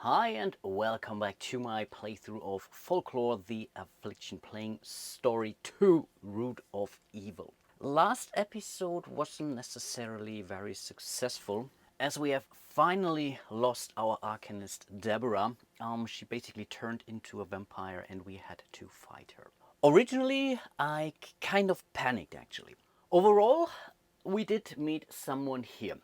Hi and welcome back to my playthrough of Folklore, the Affliction, playing Story 2, Root of Evil. Last episode wasn't necessarily very successful, as we have finally lost our arcanist Deborah. She basically turned into a vampire and we had to fight her. Originally, I kind of panicked actually. Overall, we did meet someone here.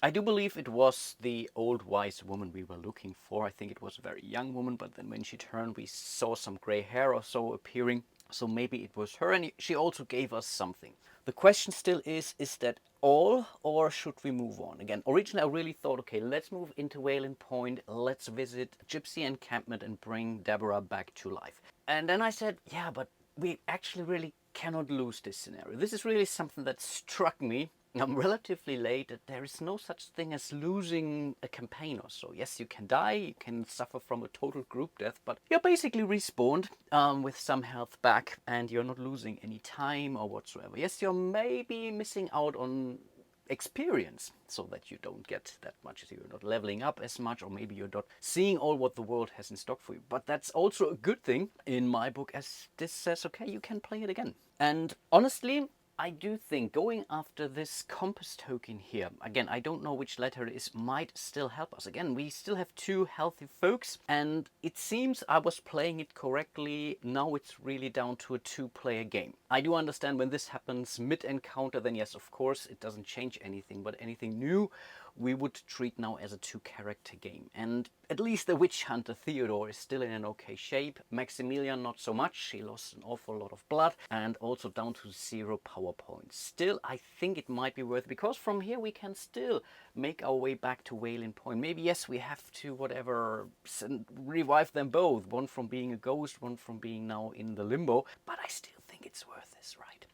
I do believe it was the old wise woman we were looking for. I think it was a very young woman, but then when she turned, we saw some gray hair or so appearing. So maybe it was her, and she also gave us something. The question still is that all, or should we move on? Again, originally I really thought, okay, let's move into Wayland Point, let's visit Gypsy encampment and bring Deborah back to life. And then I said, yeah, but we actually really cannot lose this scenario. This is really something that struck me. I'm relatively late that there is no such thing as losing a campaign or so. Yes, you can die, you can suffer from a total group death, but you're basically respawned with some health back and you're not losing any time or whatsoever. Yes, you're maybe missing out on experience so that you don't get that much, so you're not leveling up as much, or maybe you're not seeing all what the world has in stock for you. But that's also a good thing in my book, as this says, okay, you can play it again. And honestly, I do think going after this compass token here, again, I don't know which letter it is, might still help us. Again, we still have two healthy folks, and it seems I was playing it correctly. Now it's really down to a two-player game. I do understand when this happens mid-encounter, then yes, of course, it doesn't change anything, but anything new we would treat now as a two-character game. And at least the witch hunter Theodore is still in an okay shape. Maximilian not so much, he lost an awful lot of blood and also down to 0 power points. Still, I think it might be worth it, because from here we can still make our way back to Wayland Point. Maybe yes, we have to whatever revive them both, one from being a ghost, one from being now in the limbo, but I still think it's worth this, right?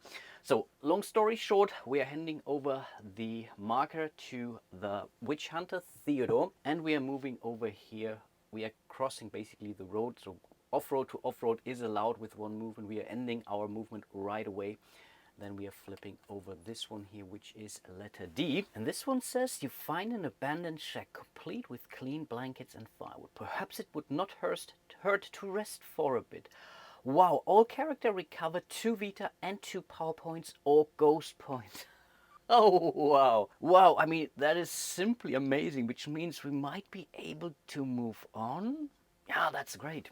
So, long story short, we are handing over the marker to the witch hunter Theodore, and we are moving over here. We are crossing basically the road, so off-road to off-road is allowed with one move, and we are ending our movement right away. Then we are flipping over this one here, which is letter D. And this one says, you find an abandoned shack complete with clean blankets and firewood. Perhaps it would not hurt to rest for a bit. Wow, all character recover 2 Vita and 2 power points or ghost points. Oh, wow. Wow, I mean, that is simply amazing, which means we might be able to move on. Yeah, that's great.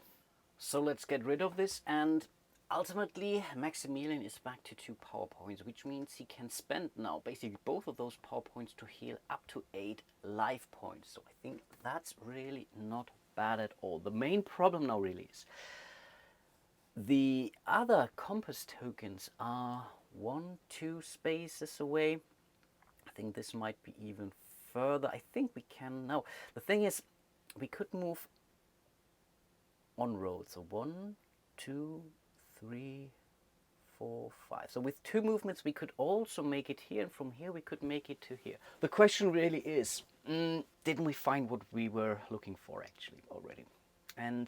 So let's get rid of this, and ultimately Maximilian is back to 2 power points, which means he can spend now basically both of those power points to heal up to 8 life points. So I think that's really not bad at all. The main problem now really is the other compass tokens are 1-2 spaces away. I think this might be even further. I think we can now. The thing is, we could move on road. So 1, 2, 3, 4, 5. So with 2 movements, we could also make it here, and from here we could make it to here. The question really is, didn't we find what we were looking for actually already? And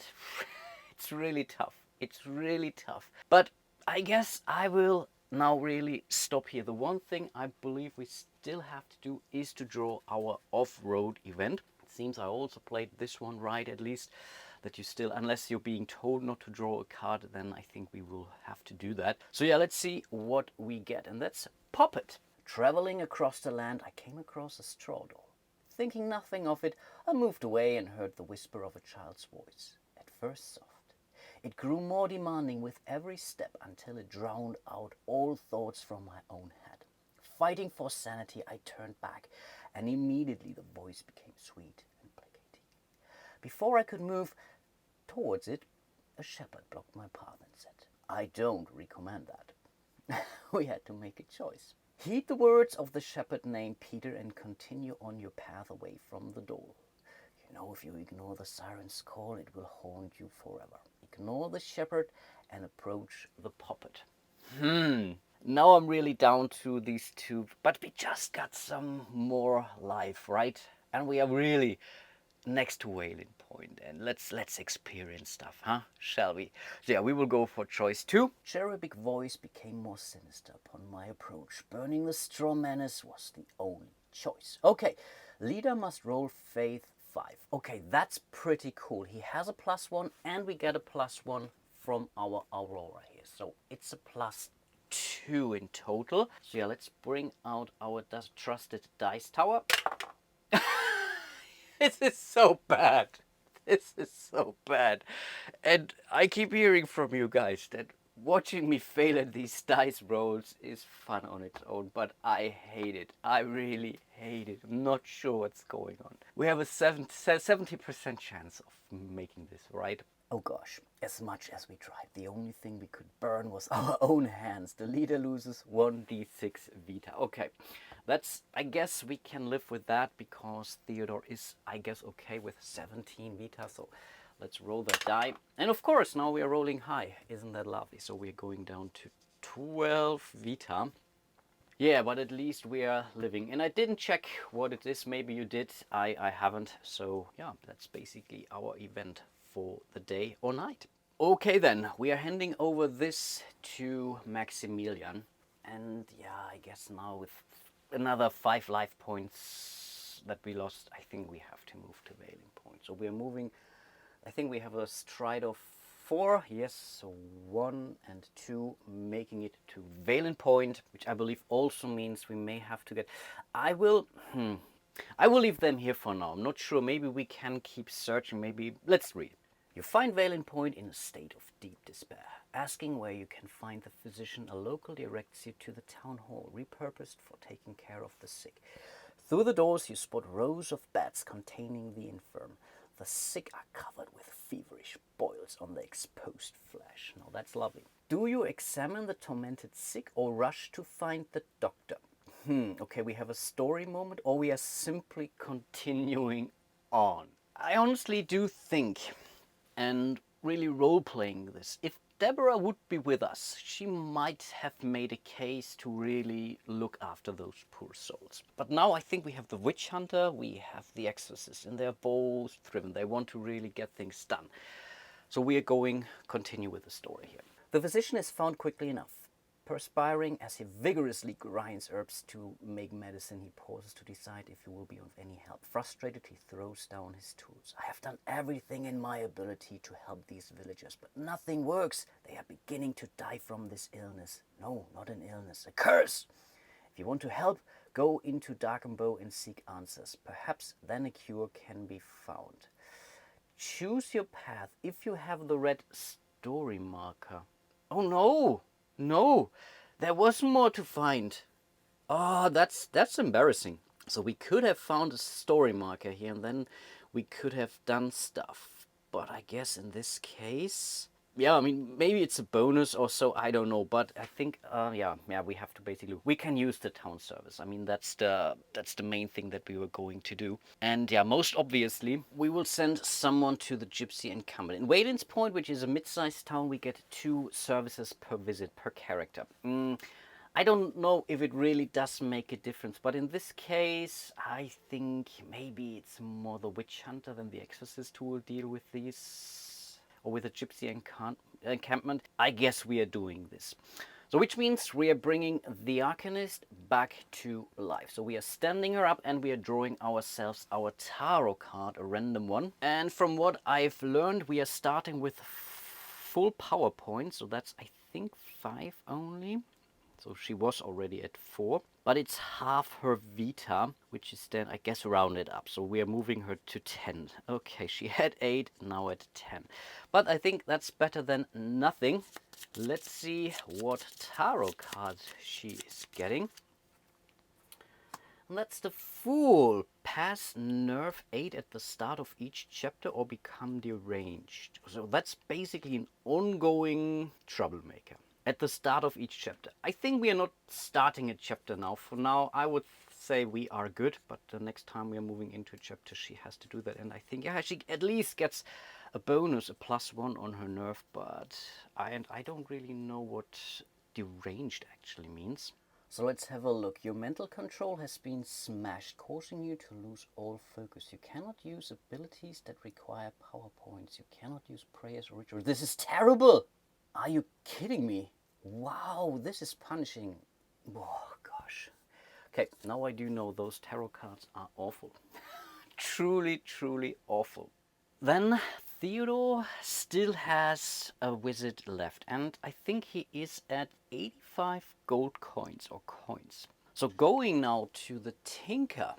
it's really tough. It's really tough. But I guess I will now really stop here. The one thing I believe we still have to do is to draw our off-road event. It seems I also played this one right, at least, that you still, unless you're being told not to draw a card, then I think we will have to do that. So yeah, let's see what we get. And that's Puppet. Traveling across the land, I came across a straw doll. Thinking nothing of it, I moved away and heard the whisper of a child's voice. At first soft, it grew more demanding with every step until it drowned out all thoughts from my own head. Fighting for sanity, I turned back, and immediately the voice became sweet and placating. Before I could move towards it, a shepherd blocked my path and said, I don't recommend that. We had to make a choice. Heed the words of the shepherd named Peter and continue on your path away from the door. You know, if you ignore the siren's call, it will haunt you forever. Ignore the shepherd and approach the puppet. Now I'm really down to these 2, but we just got some more life, right? And we are really next to Wayland Point, and let's experience stuff, huh? Shall we? So yeah, we will go for choice 2. Cherubic voice became more sinister upon my approach. Burning the straw menace was the only choice. Okay, leader must roll faith 5. Okay, that's pretty cool. He has a +1 and we get a +1 from our Aurora here. So it's a +2 in total. So yeah, let's bring out our trusted dice tower. This is so bad. This is so bad. And I keep hearing from you guys that watching me fail at these dice rolls is fun on its own, but I hate it. I really hate it. I'm not sure what's going on. We have a 70% chance of making this right. Oh gosh, as much as we tried, the only thing we could burn was our own hands. The leader loses 1d6 Vita. Okay, I guess we can live with that because Theodore is, I guess, okay with 17 Vita. So let's roll that die. And of course, now we are rolling high. Isn't that lovely? So we're going down to 12 Vita. Yeah, but at least we are living. And I didn't check what it is. Maybe you did. I haven't. So yeah, that's basically our event for the day or night. Okay then, we are handing over this to Maximilian. And yeah, I guess now with another 5 life points that we lost, I think we have to move to Veiling Point. So we're moving, I think we have a stride of 4, yes, so 1 and 2, making it to Veiling Point, which I believe also means we may have to get, I will leave them here for now. I'm not sure, maybe we can keep searching, maybe, let's read. You find Veiling Point in a state of deep despair. Asking where you can find the physician, a local directs you to the town hall, repurposed for taking care of the sick. Through the doors you spot rows of beds containing the infirm. The sick are covered with feverish boils on the exposed flesh. Now that's lovely. Do you examine the tormented sick or rush to find the doctor? Okay, we have a story moment or we are simply continuing on. I honestly do think, and really role-playing this, if Deborah would be with us, she might have made a case to really look after those poor souls. But now I think we have the witch hunter, we have the exorcist, and they're both driven. They want to really get things done. So we are continue with the story here. The physician is found quickly enough. Perspiring as he vigorously grinds herbs to make medicine, he pauses to decide if he will be of any help. Frustrated, he throws down his tools. I have done everything in my ability to help these villagers, but nothing works. They are beginning to die from this illness. No, not an illness, a curse. If you want to help, go into Darkenbow and seek answers. Perhaps then a cure can be found. Choose your path if you have the red story marker. Oh no! No, there was more to find. Oh, that's embarrassing. So we could have found a story marker here and then we could have done stuff. But I guess in this case, yeah, I mean, maybe it's a bonus or so, I don't know. But I think, yeah, we have to basically, we can use the town service. I mean, that's the main thing that we were going to do. And yeah, most obviously, we will send someone to the Gypsy encampment. In Wayland's Point, which is a mid-sized town, we get 2 services per visit per character. I don't know if it really does make a difference, but in this case, I think maybe it's more the witch hunter than the exorcist who will deal with these, or with the Gypsy encampment. I guess we are doing this. So which means we are bringing the Arcanist back to life. So we are standing her up and we are drawing ourselves our tarot card, a random one. And from what I've learned, we are starting with full power points. So that's, I think, 5 only. So she was already at 4, but it's half her Vita, which is then, I guess, rounded up. So we are moving her to 10. Okay, she had 8, now at 10. But I think that's better than nothing. Let's see what tarot card she is getting. And that's the Fool. Pass nerve 8 at the start of each chapter or become deranged. So that's basically an ongoing troublemaker at the start of each chapter. I think we are not starting a chapter now. For now, I would say we are good, but the next time we are moving into a chapter, she has to do that. And I think, yeah, she at least gets a bonus, a +1 on her nerve, but I don't really know what deranged actually means. So let's have a look. Your mental control has been smashed, causing you to lose all focus. You cannot use abilities that require power points. You cannot use prayers or rituals. This is terrible! Are you kidding me? Wow, this is punishing. Oh, gosh. Okay, now I do know those tarot cards are awful. truly, truly awful. Then Theodore still has a wizard left, and I think he is at 85 gold coins or coins. So going now to the Tinker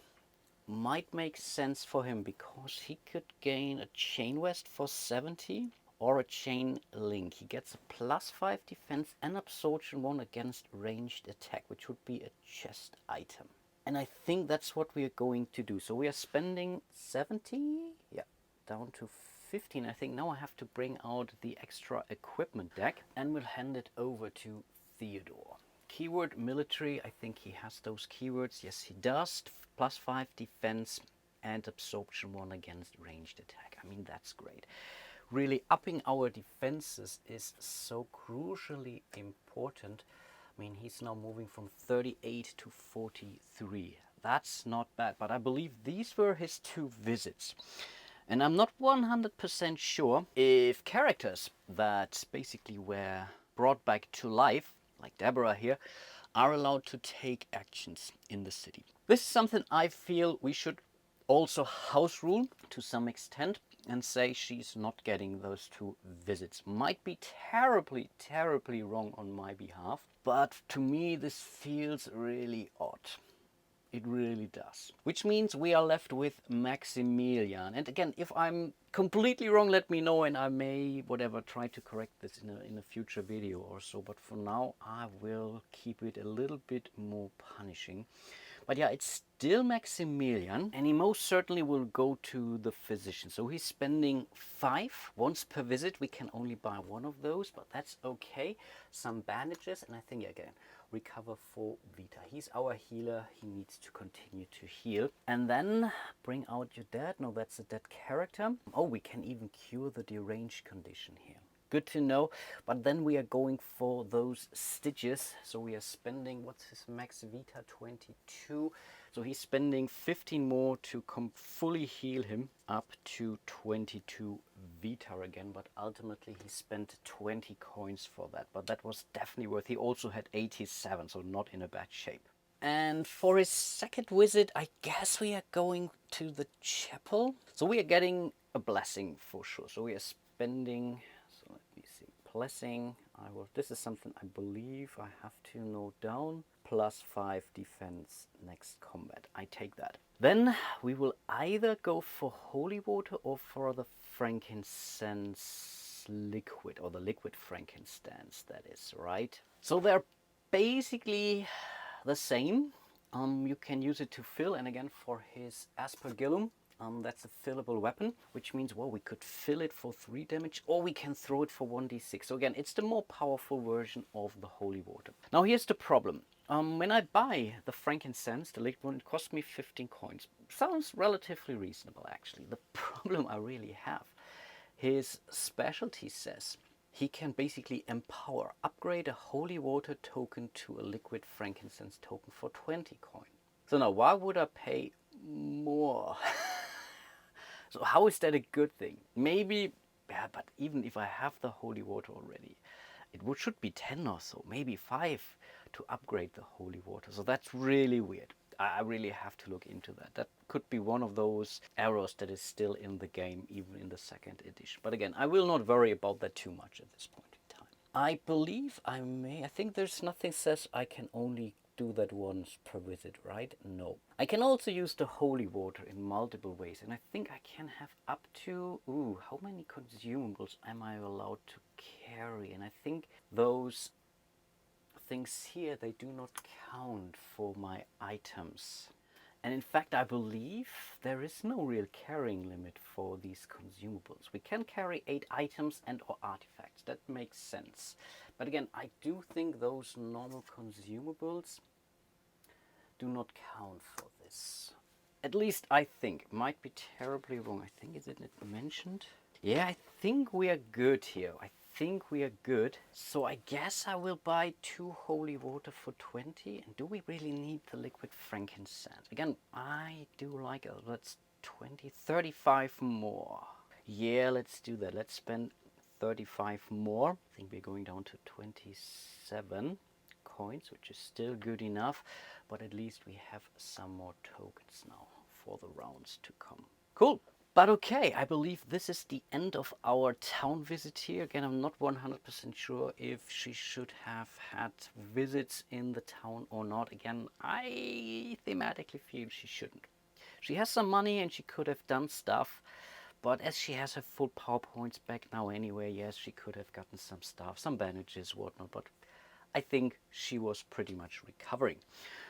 might make sense for him, because he could gain a Chain Vest for 70 or a Chain Link. He gets a +5 defense and absorption 1 against ranged attack, which would be a chest item. And I think that's what we are going to do. So we are spending 70, yeah, down to 15. I think now I have to bring out the extra equipment deck, and we'll hand it over to Theodore. Keyword military, I think he has those keywords. Yes, he does. +5 defense and absorption 1 against ranged attack. I mean, that's great. Really upping our defenses is so crucially important. I mean, he's now moving from 38 to 43. That's not bad, but I believe these were his 2 visits. And I'm not 100% sure if characters that basically were brought back to life, like Deborah here, are allowed to take actions in the city. This is something I feel we should also house rule to some extent, and say she's not getting those 2 visits. Might be terribly, terribly wrong on my behalf, but to me this feels really odd. It really does. Which means we are left with Maximilian. And again, if I'm completely wrong, let me know, and I may, whatever, try to correct this in a future video or so. But for now, I will keep it a little bit more punishing. But yeah, it's still Maximilian, and he most certainly will go to the physician. So he's spending 5 once per visit. We can only buy 1 of those, but that's okay. Some bandages, and I think again, recover for Vita. He's our healer. He needs to continue to heal. And then bring out your dead. No, that's a dead character. Oh, we can even cure the deranged condition here. Good to know. But then we are going for those stitches. So we are spending, what's his max Vita? 22. So he's spending 15 more to fully heal him up to 22 Vita again. But ultimately he spent 20 coins for that. But that was definitely worth. He also had 87, so not in a bad shape. And for his second visit, I guess we are going to the chapel. So we are getting a blessing for sure. So we are spending... Let me see. Blessing. This is something I believe I have to note down. +5 defense next combat. I take that. Then we will either go for holy water or for the frankincense liquid, or the liquid frankincense, that is, right? So they're basically the same. You can use it to fill, and again for his aspergillum. That's a fillable weapon, which means, well, we could fill it for 3 damage, or we can throw it for 1d6. So again, it's the more powerful version of the holy water. Now here's the problem. When I buy the frankincense, the liquid one, it cost me 15 coins. Sounds relatively reasonable, actually. The problem I really have, his specialty says he can basically upgrade a holy water token to a liquid frankincense token for 20 coins. So now, why would I pay more? So how is that a good thing? Maybe, yeah, but even if I have the holy water already, it should be 10 or so, maybe 5 to upgrade the holy water. So that's really weird. I really have to look into that. That could be one of those errors that is still in the game, even in the 2nd edition. But again, I will not worry about that too much at this point in time. I believe I think there's nothing says I can only do that once per visit, right? No. I can also use the holy water in multiple ways, and I think I can have up to, how many consumables am I allowed to carry? And I think those things here, they do not count for my items. And in fact, I believe there is no real carrying limit for these consumables. We can carry 8 items and or artifacts. That makes sense. But again, I do think those normal consumables do not count for this. At least I think. Might be terribly wrong. I think, is it mentioned? Yeah, I think we are good here. I think we are good. So I guess I will buy 2 holy water for 20. And do we really need the liquid frankincense? Again, I do like it. That's 20, 35 more. Yeah, let's do that. Let's spend 35 more. I think we're going down to 27 coins, which is still good enough, but at least we have some more tokens now for the rounds to come. Cool. But okay, I believe this is the end of our town visit here. Again, I'm not 100% sure if she should have had visits in the town or not. Again, I thematically feel she shouldn't. She has some money and she could have done stuff, but as she has her full PowerPoints back now anyway, yes, she could have gotten some stuff, some bandages, whatnot, but I think she was pretty much recovering.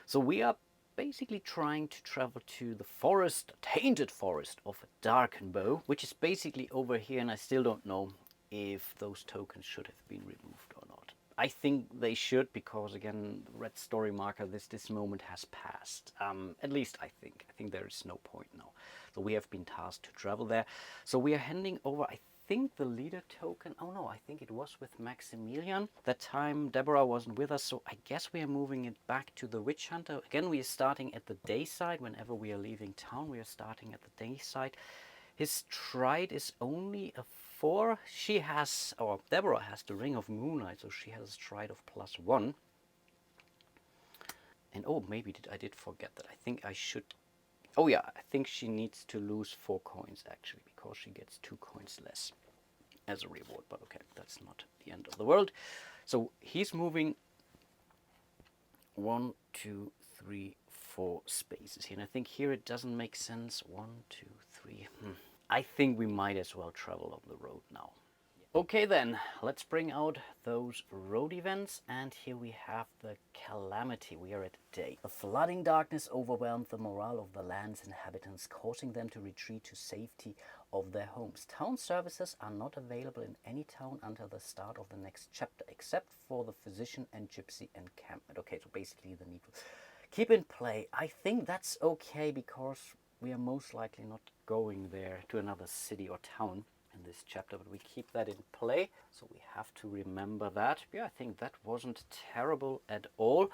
So we are basically trying to travel to the forest, tainted forest of Dark Oak, which is basically over here, and I still don't know if those tokens should have been removed or not. I think they should, because again, the red story marker, this moment has passed. At least I think. I think there is no point now. So we have been tasked to travel there. So we are handing over, I think, the leader token. Oh no, I think it was with Maximilian. That time Deborah wasn't with us, so I guess we are moving it back to the witch hunter. Again, we are starting at the day side. Whenever we are leaving town, we are starting at the day side. His stride is only a 4. She has, or Deborah has the Ring of Moonlight, so she has a stride of +1. And oh, maybe I did forget that. I think I should. Oh yeah, I think she needs to lose 4 coins actually, because she gets 2 coins less as a reward. But okay, that's not the end of the world. So he's moving 1, 2, 3, 4 spaces here. And I think here it doesn't make sense. 1, 2, 3. I think we might as well travel on the road now. Okay then, let's bring out those road events, and here we have the calamity. We are at day. A flooding darkness overwhelmed the morale of the land's inhabitants, causing them to retreat to safety of their homes. Town services are not available in any town until the start of the next chapter, except for the physician and gypsy encampment. Okay, so basically the needful. Keep in play. I think that's okay, because we are most likely not going there to another city or town in this chapter, but we keep that in play, so we have to remember that. Yeah, I think that wasn't terrible at all.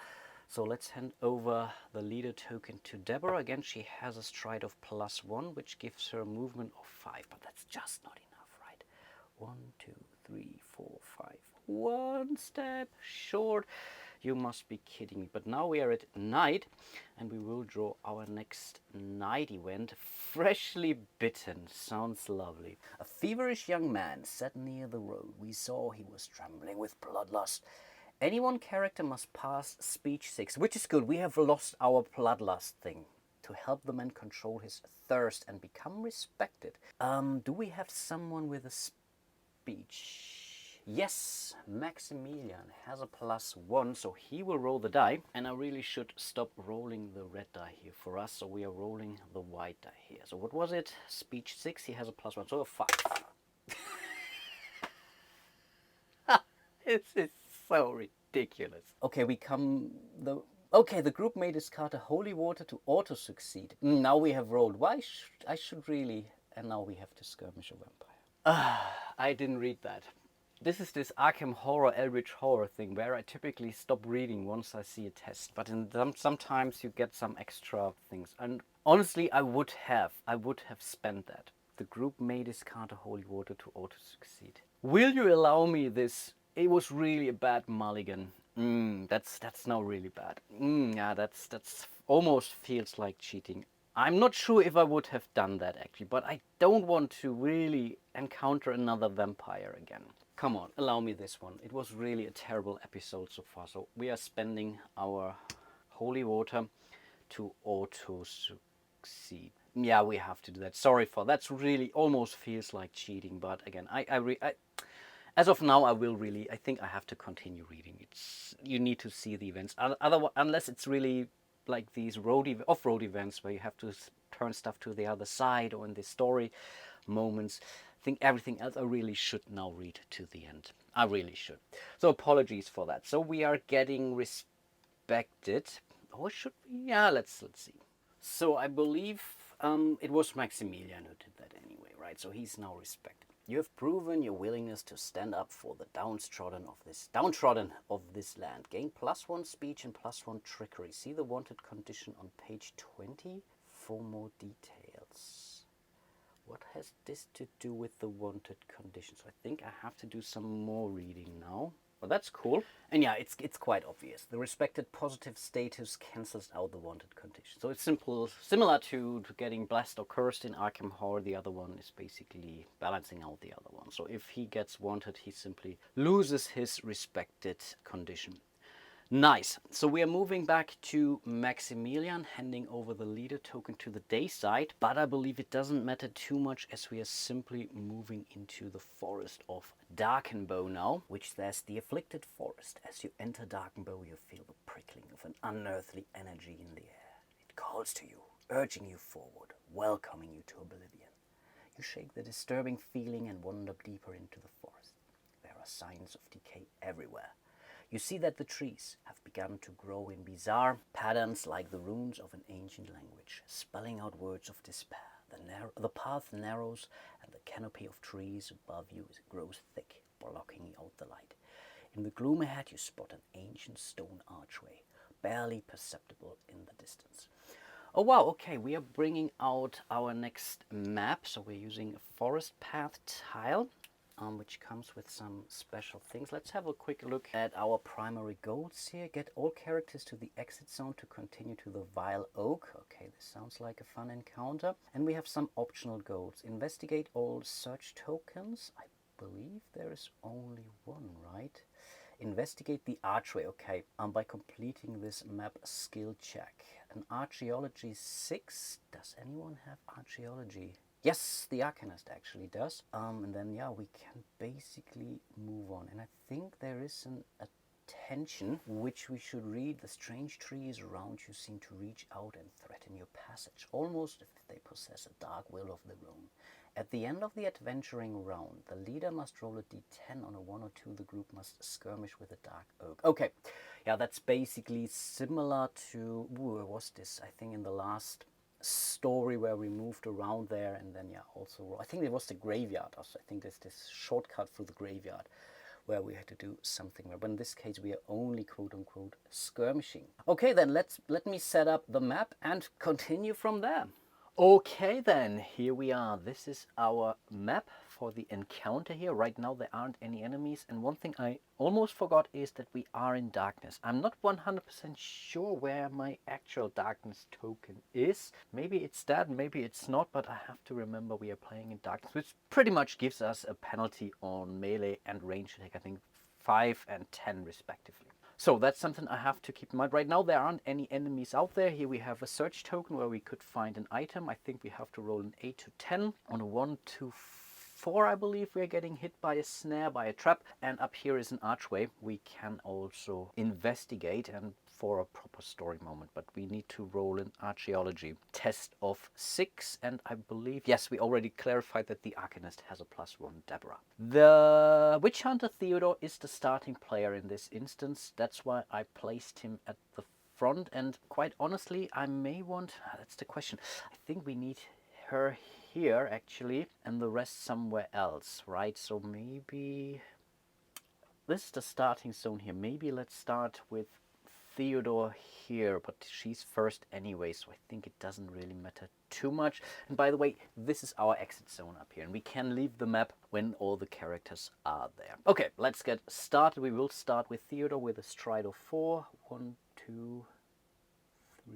So let's hand over the leader token to Deborah. Again, she has a stride of +1, which gives her a movement of 5, but that's just not enough, right? 1, 2, 3, 4, 5. 1 step short. You must be kidding me. But now we are at night, and we will draw our next night event. Freshly bitten. Sounds lovely. A feverish young man sat near the road. We saw he was trembling with bloodlust. Any one character must pass speech 6, which is good. We have lost our bloodlust thing to help the man control his thirst and become respected. Do we have someone with a speech? Yes, Maximilian has a +1, so he will roll the die. And I really should stop rolling the red die here for us, so we are rolling the white die here. So what was it? Speech 6, he has a +1, so a 5. This is so ridiculous. Okay, the group may discard a holy water to auto-succeed. Now we have rolled. I should really... And now we have to skirmish a vampire. I didn't read that. This is this Arkham Horror, Eldritch Horror thing, where I typically stop reading once I see a test. But in sometimes you get some extra things. And honestly, I would have spent that. The group may discard a holy water to auto-succeed. Will you allow me this? It was really a bad mulligan. That's now really bad. Yeah, that's almost feels like cheating. I'm not sure if I would have done that actually, but I don't want to really encounter another vampire again. Come on, allow me this one. It was really a terrible episode so far. So we are spending our holy water to auto-succeed. Yeah, we have to do that. Sorry for that. That's really almost feels like cheating. But again, as of now, I think I have to continue reading. You need to see the events. Otherwise, unless it's really like these off-road events where you have to turn stuff to the other side, or in the story moments. I think everything else I really should now read to the end. I really should. So apologies for that. So we are getting respected. Or should we? Yeah, let's see. So I believe it was Maximilian who did that anyway, right? So he's now respected. You have proven your willingness to stand up for the downtrodden of this land. Gain +1 speech and +1 trickery. See the wanted condition on page 20 for more details. What has this to do with the wanted conditions? I think I have to do some more reading now. Well, that's cool. And yeah, it's quite obvious. The respected positive status cancels out the wanted condition. So it's similar to getting blessed or cursed in Arkham Horror. The other one is basically balancing out the other one. So if he gets wanted, he simply loses his respected condition. Nice. So we are moving back to Maximilian, handing over the leader token to the day side. But I believe it doesn't matter too much as we are simply moving into the forest of Darkenbow now, which says the Afflicted Forest. As you enter Darkenbow, you feel the prickling of an unearthly energy in the air. It calls to you, urging you forward, welcoming you to oblivion. You shake the disturbing feeling and wander deeper into the forest. There are signs of decay everywhere. You see that the trees have begun to grow in bizarre patterns like the runes of an ancient language, spelling out words of despair. The path narrows and the canopy of trees above you grows thick, blocking out the light. In the gloom ahead you spot an ancient stone archway, barely perceptible in the distance. Oh wow, okay, we are bringing out our next map, so we're using a forest path tile. Which comes with some special things. Let's have a quick look at our primary goals here. Get all characters to the exit zone to continue to the Vile Oak. Okay, this sounds like a fun encounter. And we have some optional goals. Investigate all search tokens. I believe there is only one, right? Investigate the archway. Okay, by completing this map skill check. An archaeology 6. Does anyone have archaeology? Yes, the Arcanist actually does. And then, yeah, we can basically move on. And I think there is an attention which we should read. The strange trees around you seem to reach out and threaten your passage, almost as if they possess a dark will of their own. At the end of the adventuring round, the leader must roll a d10 on a 1 or 2. The group must skirmish with a dark oak. Okay, yeah, that's basically similar to, where was this? I think in the last story where we moved around there, and then yeah, also I think it was the graveyard. Also, I think there's this shortcut through the graveyard where we had to do something. But in this case, we are only quote unquote skirmishing. Okay, then let me set up the map and continue from there. Okay, then here we are. This is our map for the encounter here. Right now there aren't any enemies, and one thing I almost forgot is that we are in darkness. I'm not 100% sure where my actual darkness token is. Maybe it's that, maybe it's not, but I have to remember we are playing in darkness, which pretty much gives us a penalty on melee and range attack, I think 5 and 10 respectively. So that's something I have to keep in mind. Right now there aren't any enemies out there. Here we have a search token where we could find an item. I think we have to roll an 8 to 10. On a 1 to 4, I believe we are getting hit by a snare, by a trap. And up here is an archway. We can also investigate and for a proper story moment, but we need to roll an archaeology test of 6, and I believe, yes, we already clarified that the Arcanist has a +1 Deborah. The Witch Hunter Theodore is the starting player in this instance. That's why I placed him at the front, and quite honestly, I may want, that's the question, I think we need her here actually, and the rest somewhere else, right? So maybe this is the starting zone here. Maybe let's start with Theodore here, but she's first anyway, so I think it doesn't really matter too much. And by the way, this is our exit zone up here, and we can leave the map when all the characters are there. Okay, let's get started. We will start with Theodore with a stride of 4. 1, 2, 3,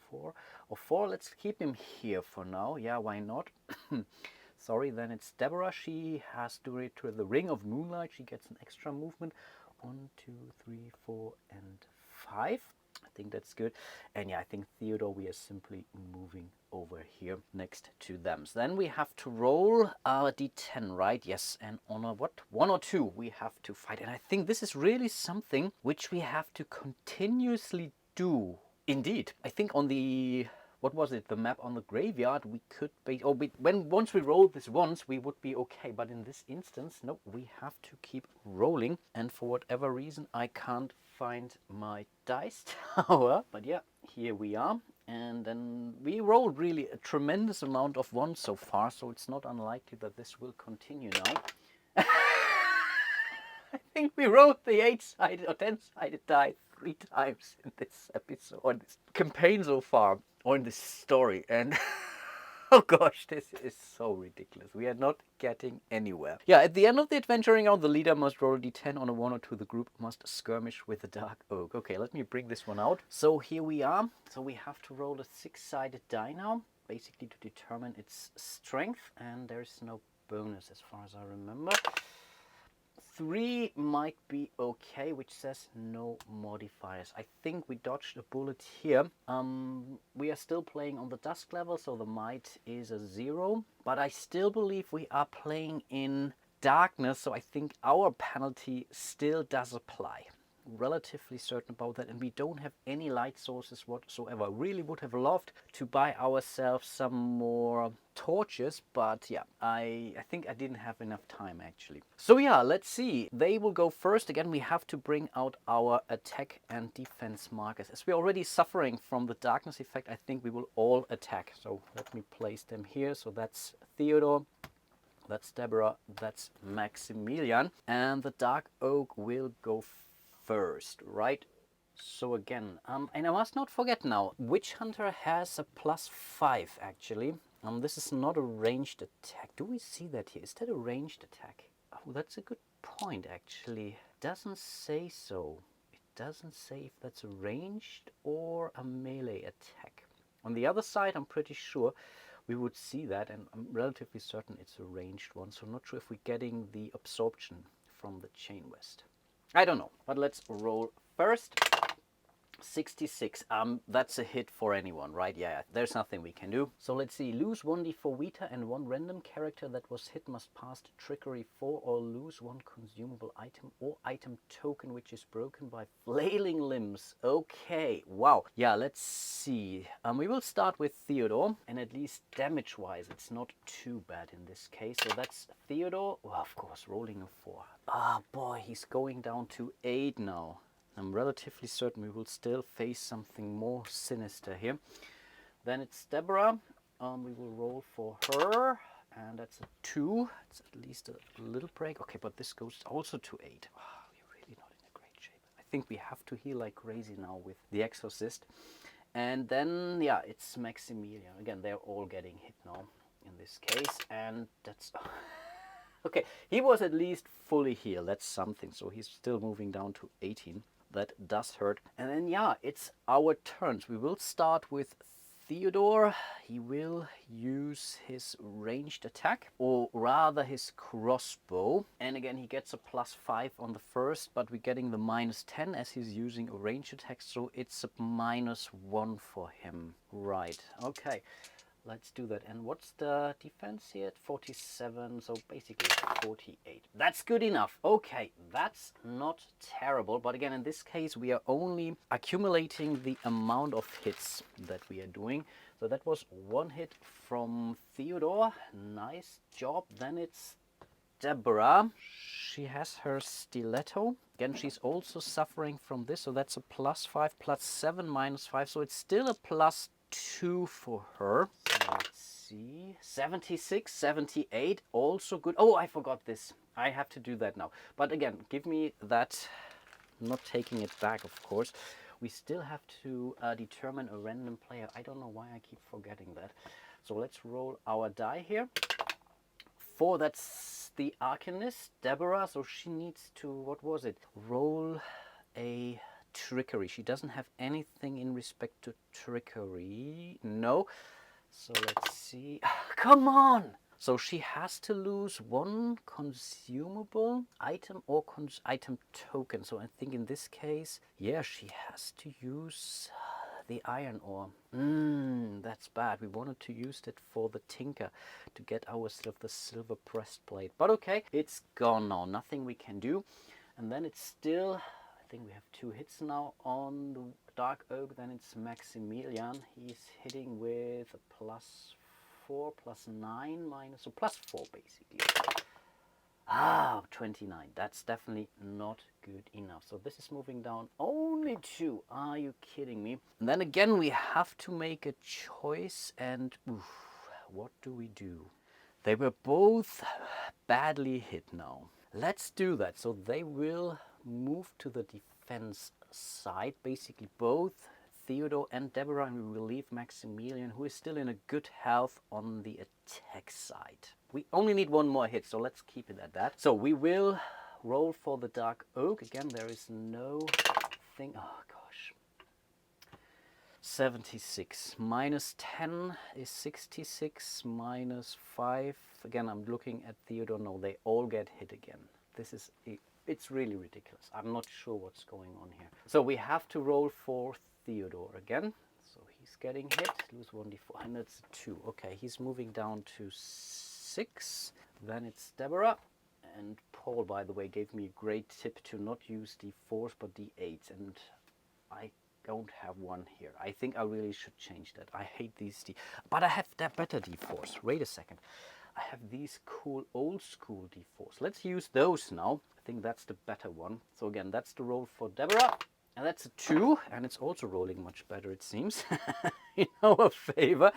4. Or 4, let's keep him here for now. Yeah, why not? Sorry, then it's Deborah. She has to read to the Ring of Moonlight. She gets an extra movement. 1, 2, 3, 4, and 5. I think that's good. And yeah, I think Theodore, we are simply moving over here next to them. So then we have to roll our d10, right? Yes, and on a what? 1 or 2 we have to fight. And I think this is really something which we have to continuously do. Indeed. I think on the, what was it, the map on the graveyard, we could be, once we roll this once, we would be okay. But in this instance, no, we have to keep rolling. And for whatever reason, I can't find my dice tower. But yeah, here we are. And then we rolled really a tremendous amount of 1s so far, so it's not unlikely that this will continue now. I think we rolled the 8-sided or 10-sided die 3 times in this episode, or this campaign so far, or in this story, and Oh gosh, this is so ridiculous. We are not getting anywhere. Yeah, at the end of the adventuring round, the leader must roll a d10 on a 1 or 2. The group must skirmish with the Dark Oak. Okay, let me bring this one out. So here we are. So we have to roll a 6-sided die now, basically to determine its strength. And there's no bonus as far as I remember. 3 might be okay, which says no modifiers. I think we dodged a bullet here. We are still playing on the dusk level, so the might is a 0. But I still believe we are playing in darkness, so I think our penalty still does apply. Relatively certain about that, and we don't have any light sources whatsoever. Really would have loved to buy ourselves some more torches, but yeah, I think I didn't have enough time actually. So yeah, let's see. They will go first. Again, we have to bring out our attack and defense markers. As we're already suffering from the darkness effect, I think we will all attack. So let me place them here. So that's Theodore, that's Deborah, that's Maximilian, and the Dark Oak will go first, right? So again, and I must not forget now, Witch Hunter has a +5 actually. This is not a ranged attack. Do we see that here? Is that a ranged attack? Oh, that's a good point actually. Doesn't say so. It doesn't say if that's a ranged or a melee attack. On the other side, I'm pretty sure we would see that, and I'm relatively certain it's a ranged one. So I'm not sure if we're getting the absorption from the Chain West. I don't know, but let's roll first. 66. That's a hit for anyone, right? Yeah, there's nothing we can do. So let's see. Lose 1d4 Vita, and 1 random character that was hit must pass to trickery 4 or lose 1 consumable item or item token which is broken by flailing limbs. Okay, wow. Yeah, let's see. We will start with Theodore, and at least damage-wise, it's not too bad in this case. So that's Theodore. Well, of course, rolling a 4. Ah, boy, he's going down to 8 now. I'm relatively certain we will still face something more sinister here. Then it's Deborah. We will roll for her, and that's a 2. It's at least a little break. Okay, but this goes also to 8. Oh, we're really not in a great shape. I think we have to heal like crazy now with the Exorcist. And then, yeah, it's Maximilian. Again, they're all getting hit now in this case, and that's... Okay, he was at least fully healed. That's something. So he's still moving down to 18. That does hurt. And then, yeah, it's our turns. We will start with Theodore. He will use his ranged attack, or rather his crossbow. And again, he gets a +5 on the first, but we're getting the -10 as he's using a ranged attack. So it's a -1 for him. Right, okay. Let's do that. And what's the defense here? 47, so basically 48. That's good enough. Okay, that's not terrible. But again, in this case, we are only accumulating the amount of hits that we are doing. So that was 1 hit from Theodore. Nice job. Then it's Deborah. She has her stiletto. Again, she's also suffering from this. So that's a +5, +7, -5. So it's still a +2 for her. Let's see. 76, 78, also good. Oh, I forgot this. I have to do that now. But again, give me that. I'm not taking it back, of course. We still have to determine a random player. I don't know why I keep forgetting that. So let's roll our die here. 4, that's the Arcanist, Deborah. So she needs to, what was it? Roll a trickery. She doesn't have anything in respect to trickery. No. So let's see. Come on! So she has to lose 1 consumable item or item token. So I think in this case, yeah, she has to use the iron ore. That's bad. We wanted to use that for the tinker to get ourselves the silver breastplate. But okay, it's gone now. Nothing we can do. And then it's still... I think we have 2 hits now on the Dark Oak. Then it's Maximilian. He's hitting with a +4, +9, minus, so +4 basically. 29. That's definitely not good enough. So this is moving down only 2. Are you kidding me? And then again, we have to make a choice. And what do we do? They were both badly hit now. Let's do that. So they will move to the defense side. Basically both Theodore and Deborah, and we will leave Maximilian, who is still in a good health, on the attack side. We only need one more hit, so let's keep it at that. So we will roll for the Dark Oak. Again, there is no thing. Oh gosh. 76 minus 10 is 66, minus 5. Again, I'm looking at Theodore. No, they all get hit again. This is, it's really ridiculous. I'm not sure what's going on here. So we have to roll for Theodore again. So he's getting hit, lose 1d4, and it's a 2. Okay, he's moving down to 6. Then it's Deborah. And Paul, by the way, gave me a great tip to not use d4s but d8s. And I don't have one here. I think I really should change that. I hate these but I have better d4s. Wait a second. I have these cool old school d4s. Let's use those now. I think that's the better one. So again, that's the roll for Deborah. And that's a 2, and it's also rolling much better, it seems, in our favor.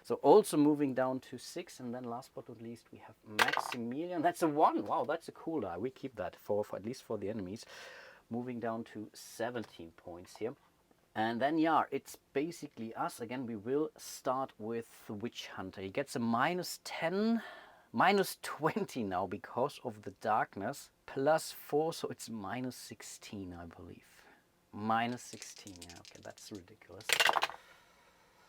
So also moving down to 6, and then last but not least, we have Maximilian. That's a 1. Wow, that's a cool die. We keep that for at least for the enemies. Moving down to 17 points here. And then, yeah, it's basically us. Again, we will start with the Witch Hunter. He gets a minus 10, minus 20 now because of the darkness, plus 4, so it's minus 16, I believe. Minus 16, yeah, okay, that's ridiculous.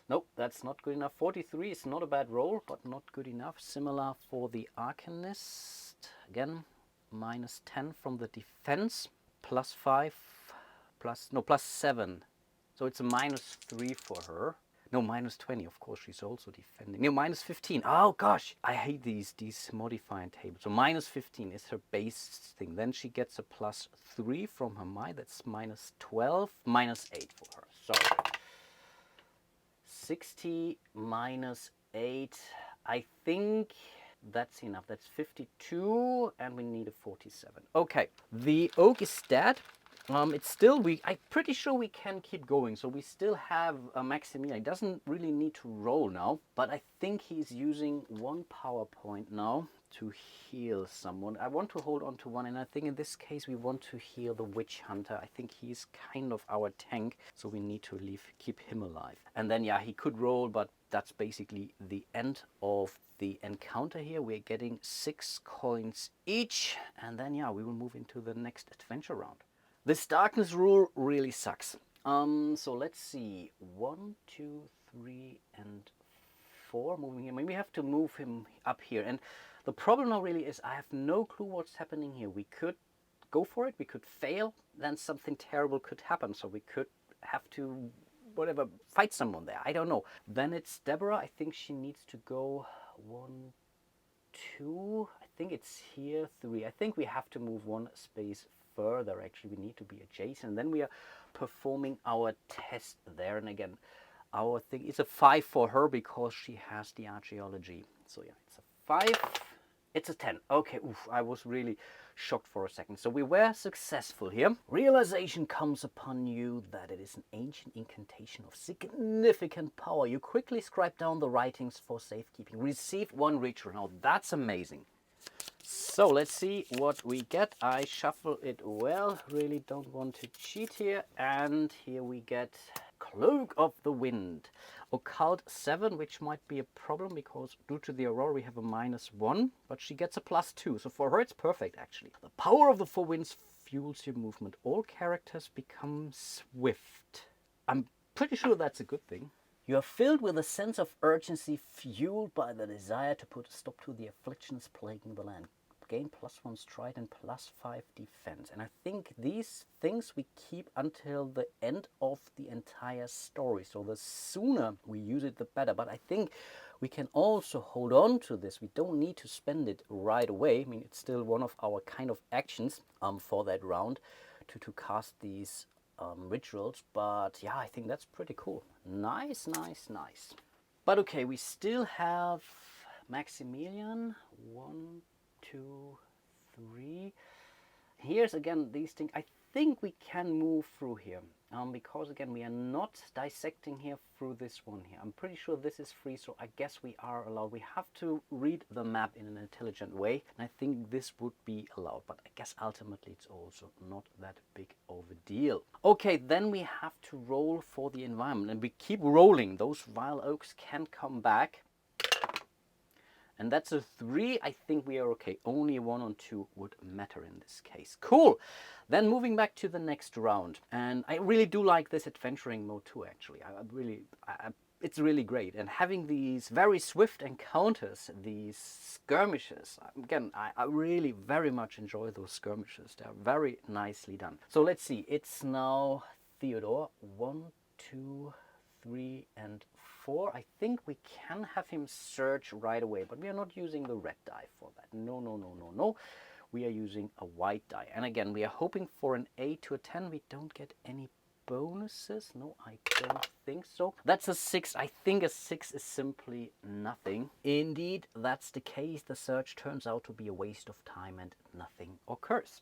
Nope, that's not good enough. 43 is not a bad roll, but not good enough. Similar for the Arcanist. Again, minus 10 from the defense, plus 5, plus 7. So it's a minus 3 for her. No, minus 20, of course, she's also defending. No, minus 15. Oh, gosh. I hate these modifying tables. So minus 15 is her base thing. Then she gets a plus 3 from her might. That's minus 12. Minus 8 for her. So 60 minus 8. I think that's enough. That's 52. And we need a 47. Okay. The oak is dead. It's still, I'm pretty sure we can keep going. So we still have Maximilian. He doesn't really need to roll now, but I think he's using 1 power point now to heal someone. I want to hold on to 1, and I think in this case we want to heal the Witch Hunter. I think he's kind of our tank, so we need to keep him alive. And then, yeah, he could roll, but that's basically the end of the encounter here. We're getting 6 coins each, and then, yeah, we will move into the next adventure round. This darkness rule really sucks. So let's see. 1, 2, 3, and 4. Moving here. Maybe we have to move him up here. And the problem now really is I have no clue what's happening here. We could go for it. We could fail. Then something terrible could happen. So we could have to, whatever, fight someone there. I don't know. Then it's Deborah. I think she needs to go 1, 2. I think it's here 3. I think we have to move 1 space further. Actually, we need to be adjacent. Then we are performing our test there, and again, our thing is a 5 for her because she has the archaeology. So yeah, it's a 5. It's a 10. Okay, oof, I was really shocked for a second. So we were successful here. Realization comes upon you that it is an ancient incantation of significant power. You quickly scribe down the writings for safekeeping. Received 1 ritual. Now that's amazing. So let's see what we get. I shuffle it well. Really don't want to cheat here. And here we get Cloak of the Wind. Occult 7, which might be a problem because due to the Aurora we have a -1, but she gets a +2. So for her it's perfect actually. The power of the 4 winds fuels your movement. All characters become swift. I'm pretty sure that's a good thing. You are filled with a sense of urgency fueled by the desire to put a stop to the afflictions plaguing the land. Gain +1 stride and +5 defense. And I think these things we keep until the end of the entire story. So the sooner we use it, the better. But I think we can also hold on to this. We don't need to spend it right away. I mean, it's still one of our kind of actions for that round to cast these rituals. But yeah, I think that's pretty cool. Nice, nice, nice. But okay, we still have Maximilian. 1, 2, 3. Here's again these things. I think we can move through here. Because again, we are not dissecting here through this one here. I'm pretty sure this is free, so I guess we are allowed. We have to read the map in an intelligent way, and I think this would be allowed, but I guess ultimately it's also not that big of a deal. Okay, then we have to roll for the environment, and we keep rolling. Those wild oaks can come back. And that's a 3. I think we are okay. Only 1 and 2 would matter in this case. Cool. Then moving back to the next round. And I really do like this adventuring mode too, actually. It's really great. And having these very swift encounters, these skirmishes. Again, I really very much enjoy those skirmishes. They're very nicely done. So let's see. It's now Theodore. 1, 2, 3, and 4. I think we can have him search right away, but we are not using the red die for that. No. We are using a white die. And again, we are hoping for an 8 to a 10. We don't get any bonuses. No, I don't think so. That's a 6. I think a 6 is simply nothing. Indeed, that's the case. The search turns out to be a waste of time and nothing occurs.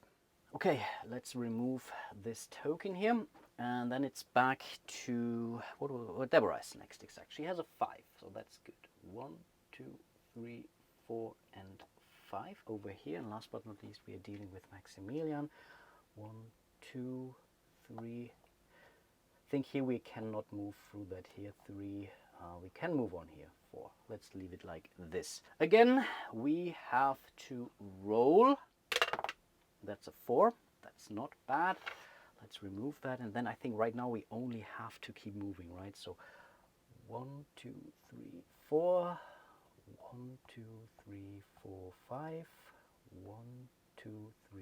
Okay, let's remove this token here. And then it's back to what Deborah is next. Exactly. She has a 5, so that's good. 1, 2, 3, 4, and 5 over here. And last but not least, we are dealing with Maximilian. 1, 2, 3. I think here we cannot move through that here. 3. We can move on here. 4. Let's leave it like this. Again, we have to roll. That's a 4. That's not bad. Let's remove that, and then I think right now we only have to keep moving, right? So 1, 2, 3, 4. 1, 2, 3, 4, 5. 1, 2, 3,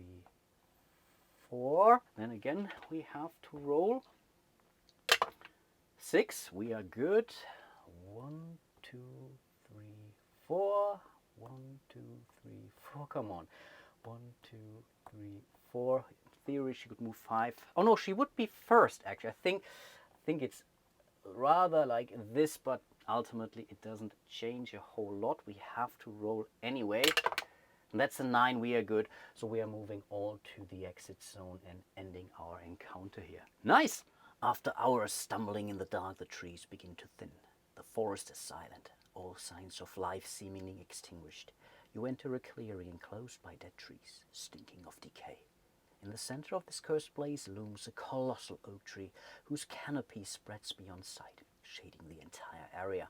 4. Then again, we have to roll. 6. We are good. 1, 2, 3, 4. 1, 2, 3, 4. Come on. 1, 2, 3, 4. Theory she could move 5. Oh no, she would be first actually. I think it's rather like this, but ultimately it doesn't change a whole lot. We have to roll anyway. And that's a 9. We are good. So we are moving all to the exit zone and ending our encounter here. Nice! After hours stumbling in the dark, the trees begin to thin. The forest is silent, all signs of life seemingly extinguished. You enter a clearing enclosed by dead trees, stinking of decay. In the center of this cursed place looms a colossal oak tree whose canopy spreads beyond sight, shading the entire area.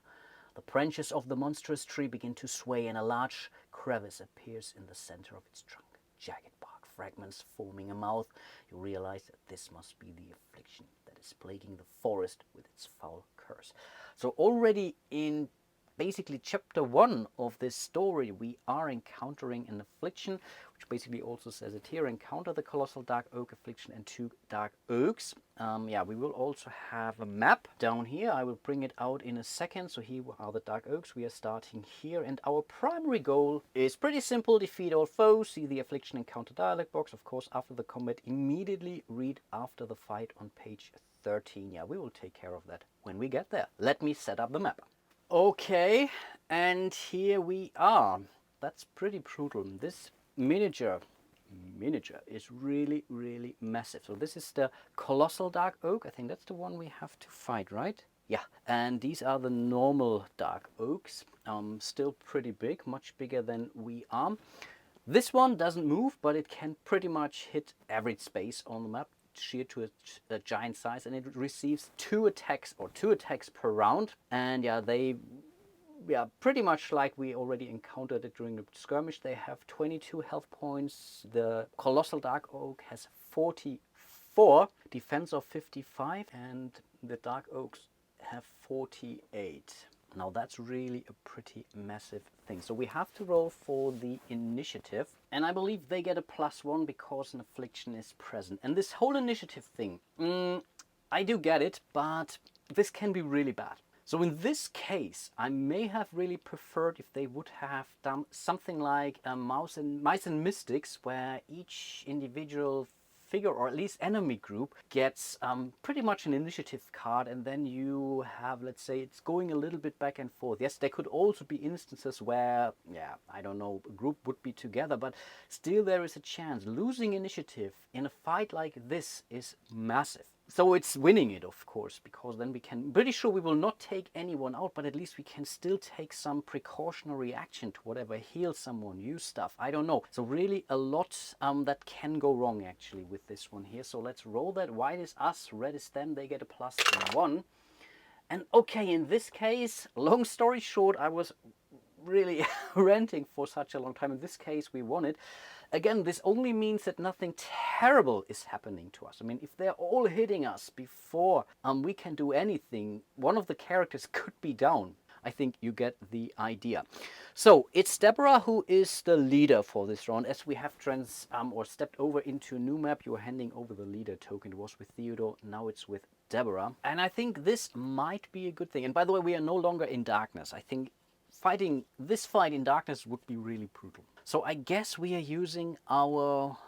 The branches of the monstrous tree begin to sway and a large crevice appears in the center of its trunk. Jagged bark fragments forming a mouth. You realize that this must be the affliction that is plaguing the forest with its foul curse. So already in basically chapter 1 of this story, we are encountering an affliction, which basically also says it here: encounter the Colossal Dark Oak affliction and 2 dark oaks. Yeah, we will also have a map down here. I will bring it out in a second. So here are the dark oaks. We are starting here, and our primary goal is pretty simple: defeat all foes. See the affliction encounter dialog box, of course, after the combat. Immediately read after the fight on page 13. Yeah, we will take care of that when we get there. Let me set up the map. Okay, and here we are. That's pretty brutal. This miniature is really, really massive. So this is the Colossal Dark Oak. I think that's the one we have to fight, right? Yeah, and these are the normal Dark Oaks. Still pretty big, much bigger than we are. This one doesn't move, but it can pretty much hit every space on the map, sheer to a giant size, and it receives 2 attacks per round. And yeah, they pretty much like we already encountered it during the skirmish. They have 22 health points. The Colossal Dark Oak has 44, defense of 55, and the Dark Oaks have 48. Now that's really a pretty massive thing. So we have to roll for the initiative, and I believe they get a +1 because an affliction is present. And this whole initiative thing, I do get it, but this can be really bad. So in this case, I may have really preferred if they would have done something like Mice and Mystics, where each individual figure, or at least enemy group, gets pretty much an initiative card, and then you have, let's say, it's going a little bit back and forth. Yes, there could also be instances where, yeah, I don't know, a group would be together, but still there is a chance. Losing initiative in a fight like this is massive. So it's winning it, of course, because then we can, pretty sure we will not take anyone out, but at least we can still take some precautionary action to whatever, heal someone, use stuff, I don't know. So really a lot that can go wrong actually with this one here. So let's roll that. White is us, red is them, they get a +1. And okay, in this case, long story short, I was really ranting for such a long time. In this case, we won it. Again, this only means that nothing terrible is happening to us. I mean, if they're all hitting us before we can do anything, one of the characters could be down. I think you get the idea. So it's Deborah who is the leader for this round. As we have stepped over into a new map, you're handing over the leader token. It was with Theodore, now it's with Deborah. And I think this might be a good thing. And by the way, we are no longer in darkness. I think fighting this fight in darkness would be really brutal. So I guess we are using our,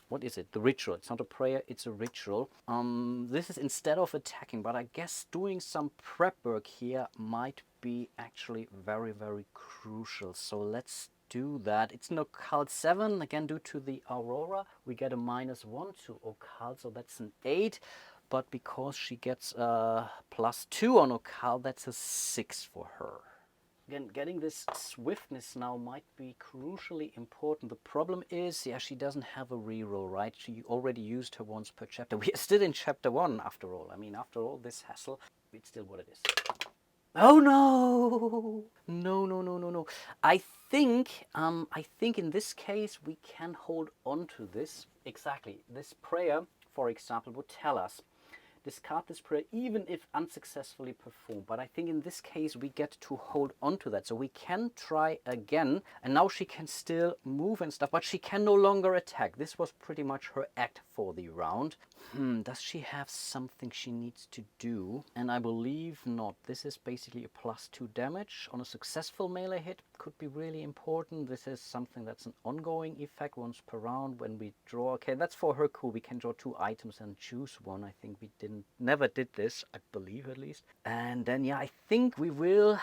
what is it? The ritual. It's not a prayer, it's a ritual. This is instead of attacking, but I guess doing some prep work here might be actually very, very crucial. So let's do that. It's an occult 7, again due to the aurora. We get a -1 to occult, so that's an 8. But because she gets a +2 on occult, that's a 6 for her. Again, getting this swiftness now might be crucially important. The problem is, yeah, she doesn't have a reroll, right? She already used her once per chapter. We are still in chapter 1 after all. I mean, after all this hassle, it's still what it is. Oh no! No, no, no, no, no. I think in this case we can hold on to this. Exactly. This prayer, for example, would tell us discard this prayer even if unsuccessfully performed. But I think in this case we get to hold on to that. So we can try again. And now she can still move and stuff, but she can no longer attack. This was pretty much her act for the round. Does she have something she needs to do? And I believe not. This is basically a +2 damage on a successful melee hit. Could be really important. This is something that's an ongoing effect once per round when we draw. Okay, that's for her cool. We can draw 2 items and choose one. I think we never did this, I believe at least. And then yeah, I think we will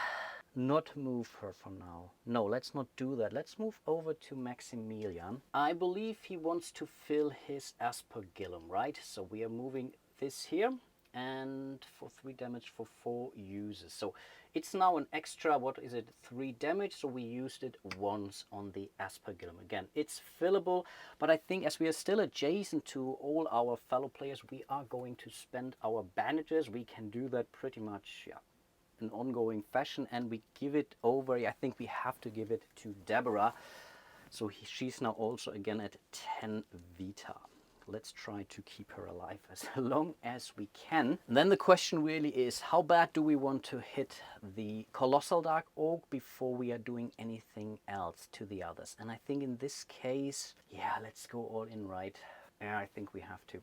not move her for now. No, let's not do that. Let's move over to Maximilian. I believe he wants to fill his aspergillum, right? So we are moving this here, and for 3 damage for 4 uses. So it's now an extra, what is it, 3 damage, so we used it once on the aspergillum. Again, it's fillable, but I think as we are still adjacent to all our fellow players, we are going to spend our bandages. We can do that pretty much, yeah, in ongoing fashion, and we give it over. I think we have to give it to Deborah. So she's now also again at 10 Vita. Let's try to keep her alive as long as we can. And then the question really is, how bad do we want to hit the Colossal Dark Oak before we are doing anything else to the others? And I think in this case, yeah, let's go all in, right? Yeah, I think we have to.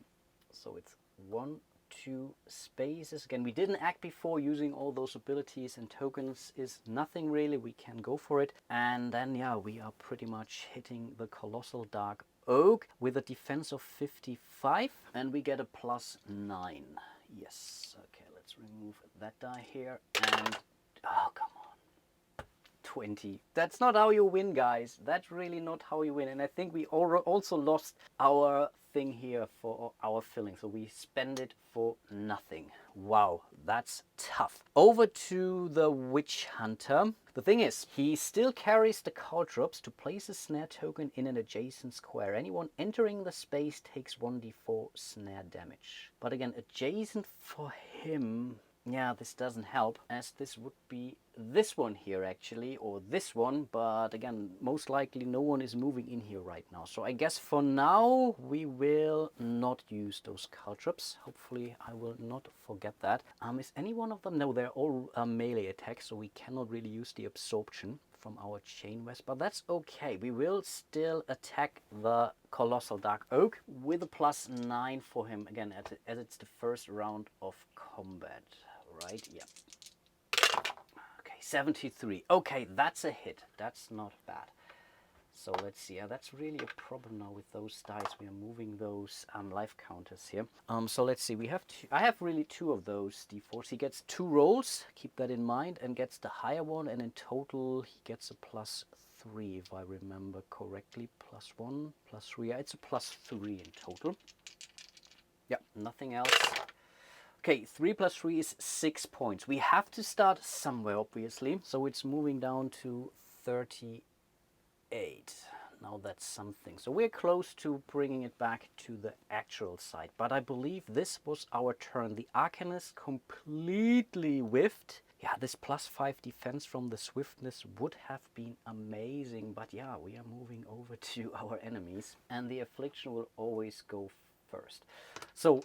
So it's 1, 2 spaces. Again, we didn't act before. Using all those abilities and tokens is nothing really. We can go for it. And then, yeah, we are pretty much hitting the Colossal Dark Oak with a defense of 55, and we get a +9. Yes. Okay, let's remove that die here, and oh, come on, 20. That's not how you win, guys. That's really not how you win. And I think we also lost our thing here for our filling, so we spend it for nothing. Wow, that's tough. Over to the Witch Hunter. The thing is, he still carries the caltrops to place a snare token in an adjacent square. Anyone entering the space takes 1d4 snare damage. But again, adjacent for him, yeah, this doesn't help, as this would be this one here actually, or this one, but again, most likely no one is moving in here right now. So I guess for now we will not use those caltrops. Hopefully I will not forget that. Is any one of them? No, they're all melee attacks, so we cannot really use the absorption from our chain west, but that's okay. We will still attack the Colossal Dark Oak with a +9 for him, again, as it's the first round of combat, right? Yeah. Okay, 73. Okay, that's a hit. That's not bad. So let's see. Yeah, that's really a problem now with those dice. We are moving those life counters here. So let's see. We have I have really 2 of those d4s. He gets 2 rolls. Keep that in mind, and gets the higher one. And in total, he gets a +3, if I remember correctly. +1, +3. Yeah, it's a +3 in total. Yeah, nothing else. Okay, 3 + 3 is 6 points. We have to start somewhere, obviously. So it's moving down to 38. Now that's something. So we're close to bringing it back to the actual side. But I believe this was our turn. The Arcanist completely whiffed. Yeah, this +5 defense from the swiftness would have been amazing. But yeah, we are moving over to our enemies. And the Affliction will always go first. So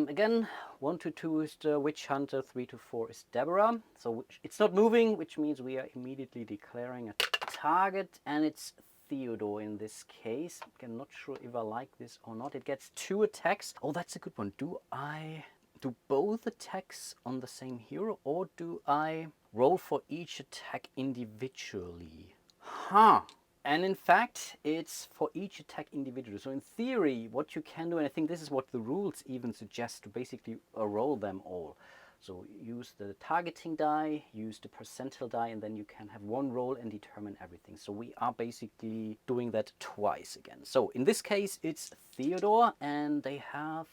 again, 1 to 2 is the Witch Hunter, 3 to 4 is Deborah. So it's not moving, which means we are immediately declaring a target, and it's Theodore in this case. I'm not sure if I like this or not. It gets 2 attacks. Oh, that's a good one. Do I do both attacks on the same hero, or do I roll for each attack individually? Huh. And in fact, it's for each attack individually. So in theory, what you can do, and I think this is what the rules even suggest, to basically roll them all. So use the targeting die, use the percentile die, and then you can have 1 roll and determine everything. So we are basically doing that twice again. So in this case, it's Theodore, and they have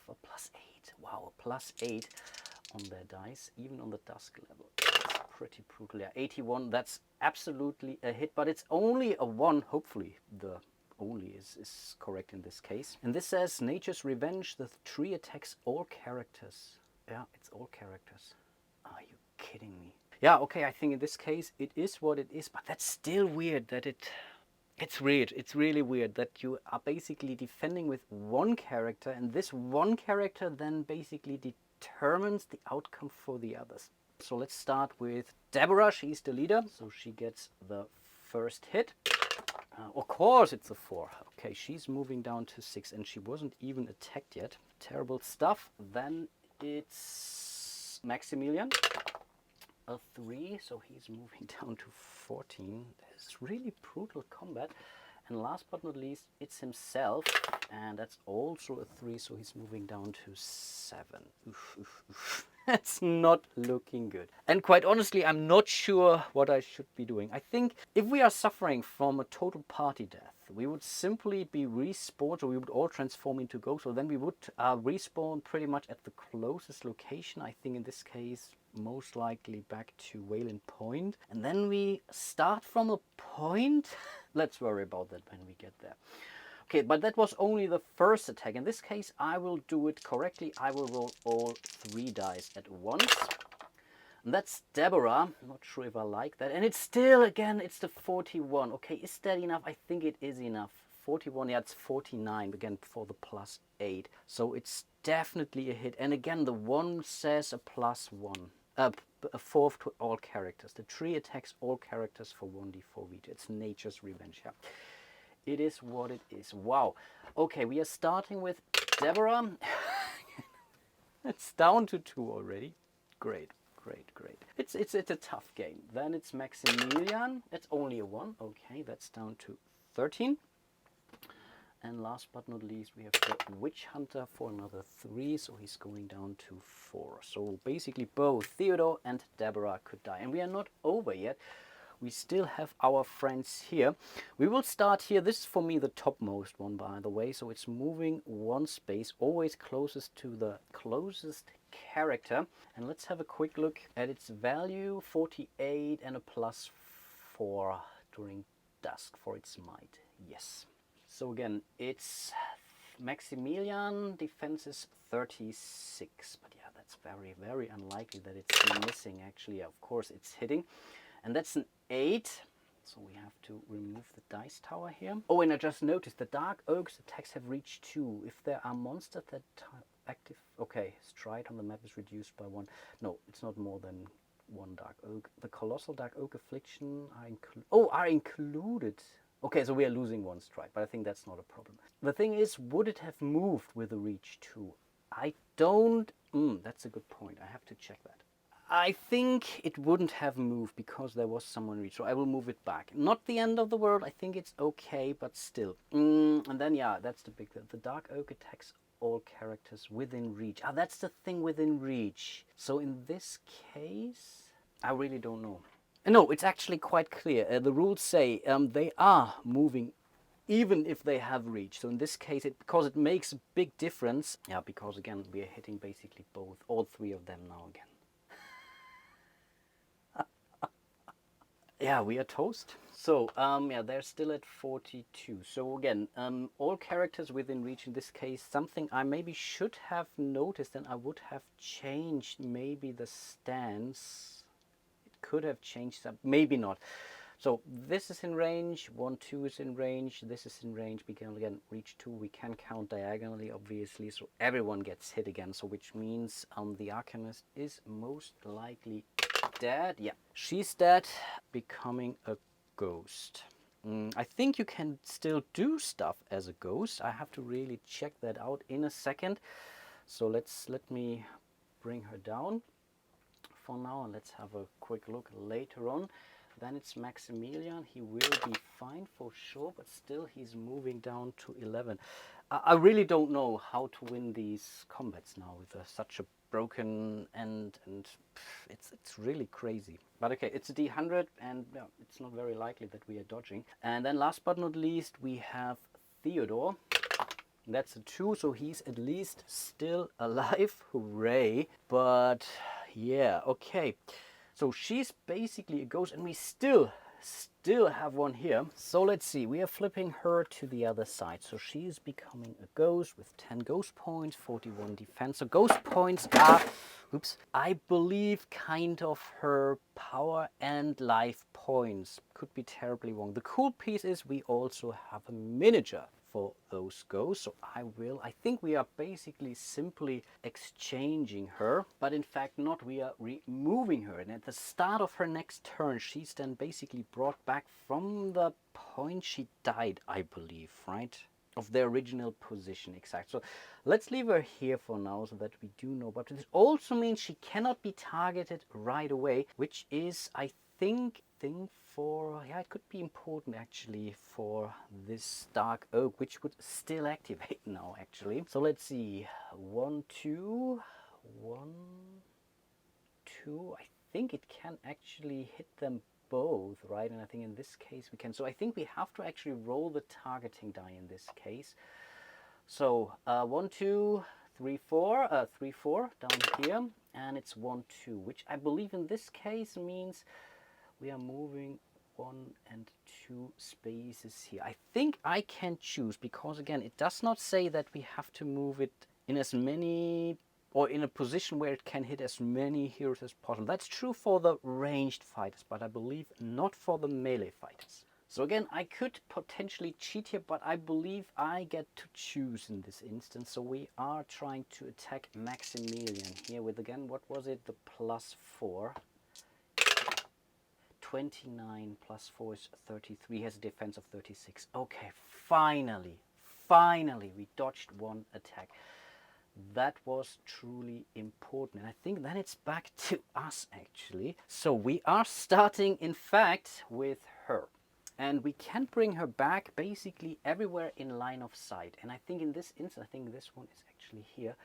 a +8. Wow, a +8 on their dice, even on the dusk level. That's pretty brutal. Yeah, 81, that's absolutely a hit, but it's only a 1, hopefully. The only is correct in this case. And this says, Nature's Revenge, the tree attacks all characters. Yeah, it's all characters. Are you kidding me? Yeah, okay, I think in this case it is what it is, but that's still weird that it's weird. It's really weird that you are basically defending with 1 character, and this 1 character then basically determines the outcome for the others. So let's start with Deborah. She's the leader, so she gets the first hit. Of course it's a 4. Okay, she's moving down to 6, and she wasn't even attacked yet. Terrible stuff. Then it's Maximilian, a 3, so he's moving down to 14. It's really brutal combat. And last but not least, it's himself, and that's also a 3, so he's moving down to 7. Oof, oof, oof. That's not looking good. And quite honestly, I'm not sure what I should be doing. I think if we are suffering from a total party death, we would simply be respawned, or we would all transform into ghosts, so then we would respawn pretty much at the closest location. I think in this case, most likely back to Wayland Point. And then we start from a point. Let's worry about that when we get there. Okay, but that was only the first attack. In this case, I will do it correctly. I will roll all 3 dice at once. And that's Deborah. I'm not sure if I like that. And it's still, again, it's the 41. Okay, is that enough? I think it is enough. 41, yeah, it's 49, again, for the +8. So it's definitely a hit. And again, the 1 says a +1. A 4 to all characters. The tree attacks all characters for 1d4 each. It's Nature's Revenge, yeah. It is what it is. Wow. Okay, we are starting with Deborah. It's down to 2 already. Great, great, great. It's a tough game. Then it's Maximilian. It's only a 1. Okay, that's down to 13. And last but not least, we have the Witch Hunter for another 3, so he's going down to 4. So basically both Theodore and Deborah could die. And we are not over yet. We still have our friends here. We will start here. This is for me the topmost one, by the way. So it's moving 1 space, always closest to the closest character. And let's have a quick look at its value, 48 and a +4 during dusk for its might. Yes. So again, it's Maximilian, defense is 36. But yeah, that's very, very unlikely that it's missing actually. Yeah, of course it's hitting. And that's an 8, so we have to remove the dice tower here. Oh, and I just noticed the Dark Oak's attacks have reached 2. If there are monsters that are active... Okay, stride on the map is reduced by 1. No, it's not more than 1 Dark Oak. The Colossal Dark Oak Affliction are included. Okay, so we are losing 1 stride, but I think that's not a problem. The thing is, would it have moved with the reach 2? I don't... that's a good point. I have to check that. I think it wouldn't have moved because there was someone in reach, so I will move it back. Not the end of the world, I think it's okay, but still. And then, yeah, that's the big thing. The Dark Oak attacks all characters within reach. Ah, that's the thing, within reach. So in this case, I really don't know. No, it's actually quite clear. The rules say they are moving even if they have reach. So in this case, because it makes a big difference. Yeah, because again, we are hitting basically all three of them now again. Yeah, we are toast. So, yeah, they're still at 42. So again, all characters within reach, in this case, something I maybe should have noticed, and I would have changed maybe the stance. It could have changed some, maybe not. So this is in range, 1, 2 is in range, this is in range. We can again reach 2, we can count diagonally, obviously, so everyone gets hit again. So which means the Arcanist is most likely dead. Yeah, she's dead, becoming a ghost. I think you can still do stuff as a ghost. I have to really check that out in a second. So let me bring her down for now, and let's have a quick look later on. Then it's Maximilian. He will be fine for sure, but still he's moving down to 11. I really don't know how to win these combats now with such a broken end, and it's really crazy. But okay, it's a D100, and yeah, it's not very likely that we are dodging. And then last but not least, we have Theodore. That's a 2, so he's at least still alive. Hooray. But yeah, okay. So she's basically a ghost, and we still have one here. So let's see, we are flipping her to the other side. So she is becoming a ghost with 10 ghost points, 41 defense. So ghost points are, oops, I believe kind of her power and life points. Could be terribly wrong. The cool piece is we also have a miniature for those ghosts. So I think we are basically simply exchanging her, but in fact not, we are removing her. And at the start of her next turn, she's then basically brought back from the point she died, I believe, right? Of the original position, exact. So let's leave her here for now so that we do know. But this also means she cannot be targeted right away, which is, I think for, yeah, it could be important actually for this Dark Oak, which would still activate now actually. So let's see, 1, 2, 1, 2. I think it can actually hit them both, right? And I think in this case we can. So I think we have to actually roll the targeting die in this case. So 1, 2, 3, 4, 3, 4 down here, and it's 1, 2, which I believe in this case means we are moving 1 and 2 spaces here. I think I can choose, because again, it does not say that we have to move it in as many, or in a position where it can hit as many heroes as possible. That's true for the ranged fighters, but I believe not for the melee fighters. So again, I could potentially cheat here, but I believe I get to choose in this instance. So we are trying to attack Maximilian here with, again, what was it? The +4. 29 plus 4 is 33, has a defense of 36. Okay, finally we dodged one attack. That was truly important, and I think then it's back to us actually. So we are starting in fact with her, and we can bring her back basically everywhere in line of sight. And I think in this instance, I think this one is actually here,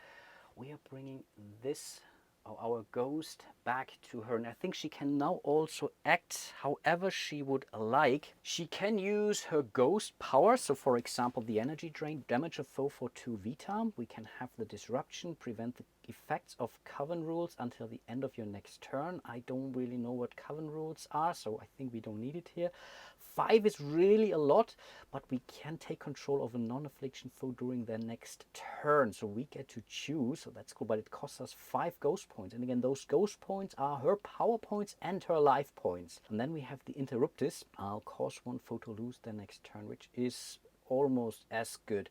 we are bringing this, our ghost, back to her, and I think she can now also act however she would like. She can use her ghost power, so for example the energy drain, damage a foe for 2 vita. We can have the disruption, prevent the effects of coven rules until the end of your next turn. I don't really know what coven rules are, so I think we don't need it here. 5 is really a lot, but we can take control of a non-affliction foe during their next turn, so we get to choose, so that's cool. But it costs us 5 ghost points, and again, those ghost points are her power points and her life points. And then we have the Interruptus. I'll cause 1 foe to lose their next turn, which is almost as good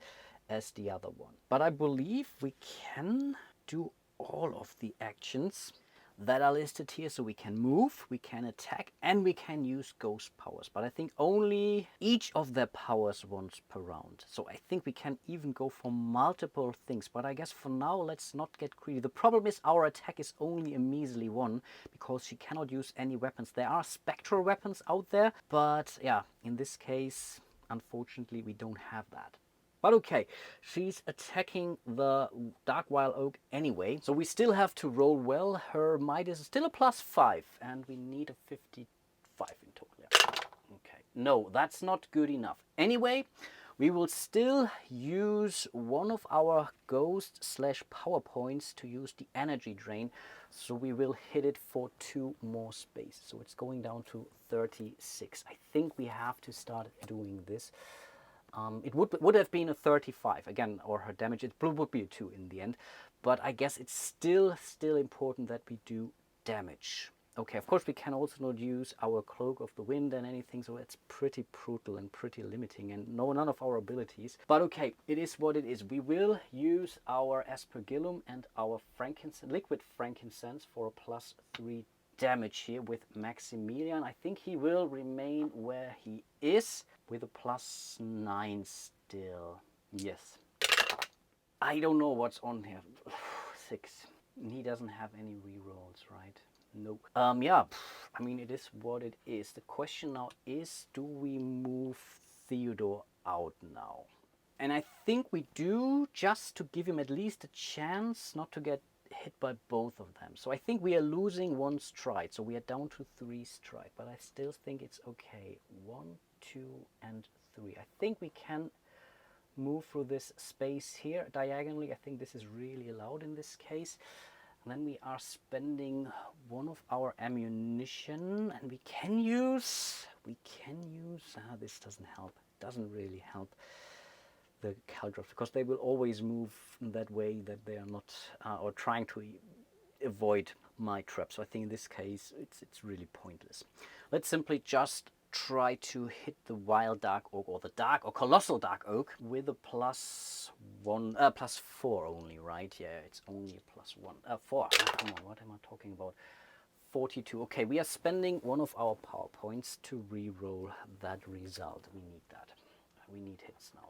as the other one. But I believe we can do all of the actions. that are listed here. So we can move, we can attack, and we can use ghost powers. But I think only each of their powers once per round. So I think we can even go for multiple things. But I guess for now, let's not get greedy. The problem is our attack is only a measly 1 because she cannot use any weapons. There are spectral weapons out there, but yeah, in this case, unfortunately, we don't have that. But okay, she's attacking the Dark Wild Oak anyway, so we still have to roll well. Her might is still a +5, and we need a 55 in total. Yeah. Okay, no, that's not good enough. Anyway, we will still use one of our ghost/power points to use the energy drain, so we will hit it for 2 more spaces. So it's going down to 36. I think we have to start doing this. It would have been a 35 again, or her damage. It would be a 2 in the end, but I guess it's still important that we do damage. Okay, of course we can also not use our Cloak of the Wind and anything, so it's pretty brutal and pretty limiting, and none of our abilities. But okay, it is what it is. We will use our Aspergillum and our liquid frankincense for a +3 damage here with Maximilian. I think he will remain where he is with a +9 still. Yes. I don't know what's on here. 6. He doesn't have any rerolls, right? Nope. Yeah, I mean, it is what it is. The question now is, do we move Theodore out now? And I think we do, just to give him at least a chance not to get hit by both of them. So I think we are losing 1 stride. So we are down to 3 stride, but I still think it's okay. 1, 2, and 3. I think we can move through this space here diagonally. I think this is really allowed in this case. And then we are spending 1 of our ammunition, and we can use, this doesn't help. It doesn't really help the Caldrops, because they will always move that way, that they are not, or trying to avoid my trap. So I think in this case, it's really pointless. Let's simply just try to hit the Wild Dark Oak, or the Dark or Colossal Dark Oak, with a +4 only, right? Yeah, it's only a +1. 4. Come on, what am I talking about? 42. Okay, we are spending 1 of our power points to re-roll that result. We need that. We need hits now.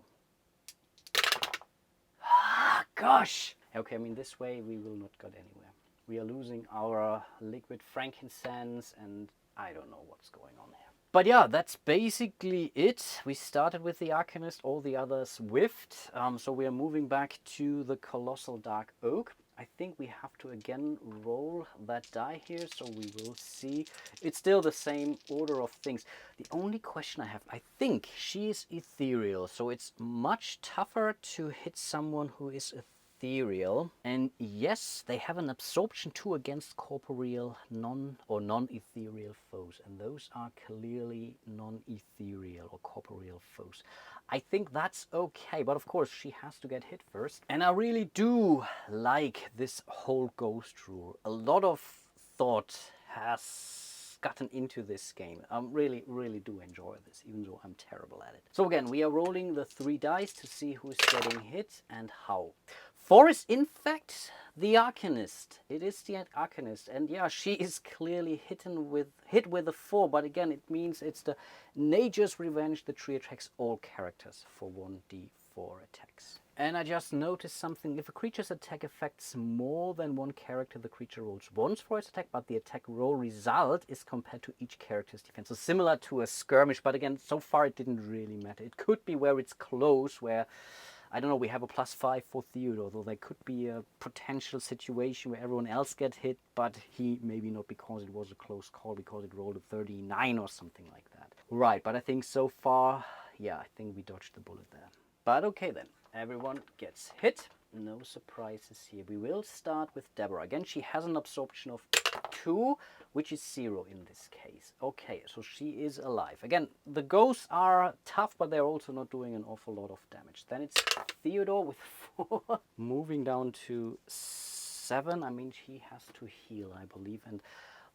Gosh! Okay, I mean, this way we will not get anywhere. We are losing our liquid frankincense, and I don't know what's going on here. But yeah, that's basically it. We started with the Arcanist, all the others whiffed. So we are moving back to the Colossal Dark Oak. I think we have to again roll that die here, so we will see. It's still the same order of things. The only question I have, I think she is ethereal, so it's much tougher to hit someone who is ethereal. And yes, they have an absorption 2 against corporeal non-ethereal foes, and those are clearly non-ethereal or corporeal foes. I think that's okay, but of course she has to get hit first. And I really do like this whole ghost rule. A lot of thought has gotten into this game. I really do enjoy this, even though I'm terrible at it. So again, we are rolling the 3 dice to see who's getting hit and how. 4 is in fact the Arcanist. It is the Arcanist, and yeah, she is clearly hit with a 4, but again, it means it's the Nature's Revenge. The tree attacks all characters for 1d4 attacks. And I just noticed something. If a creature's attack affects more than 1 character, the creature rolls once for its attack, but the attack roll result is compared to each character's defense. So similar to a skirmish, but again, so far it didn't really matter. It could be where it's close, where, I don't know, we have a +5 for Theodore, though there could be a potential situation where everyone else gets hit, but he maybe not, because it was a close call, because it rolled a 39 or something like that. Right, but I think so far, yeah, I think we dodged the bullet there. But okay then, everyone gets hit. No surprises here. We will start with Deborah. Again, she has an absorption of 2, which is 0 in this case. Okay, so she is alive. Again, the ghosts are tough, but they're also not doing an awful lot of damage. Then it's Theodore with 4. Moving down to 7. I mean, she has to heal, I believe. And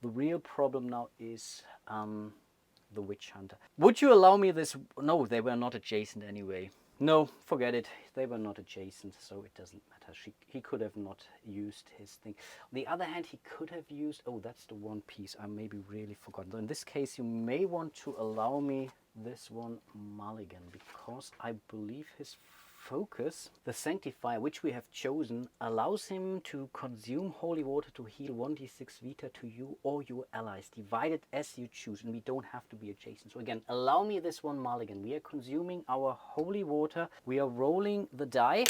the real problem now is the Witch Hunter. Would you allow me this? No, they were not adjacent anyway. No, forget it. They were not adjacent, so it doesn't matter. He could have not used his thing. On the other hand, he could have used... Oh, that's the one piece I maybe really forgot. So in this case, you may want to allow me this one mulligan, because I believe his focus, the Sanctifier, which we have chosen, allows him to consume holy water to heal 1d6 vita to you or your allies, divided as you choose, and we don't have to be adjacent. So again, allow me this one mulligan. We are consuming our holy water. We are rolling the die.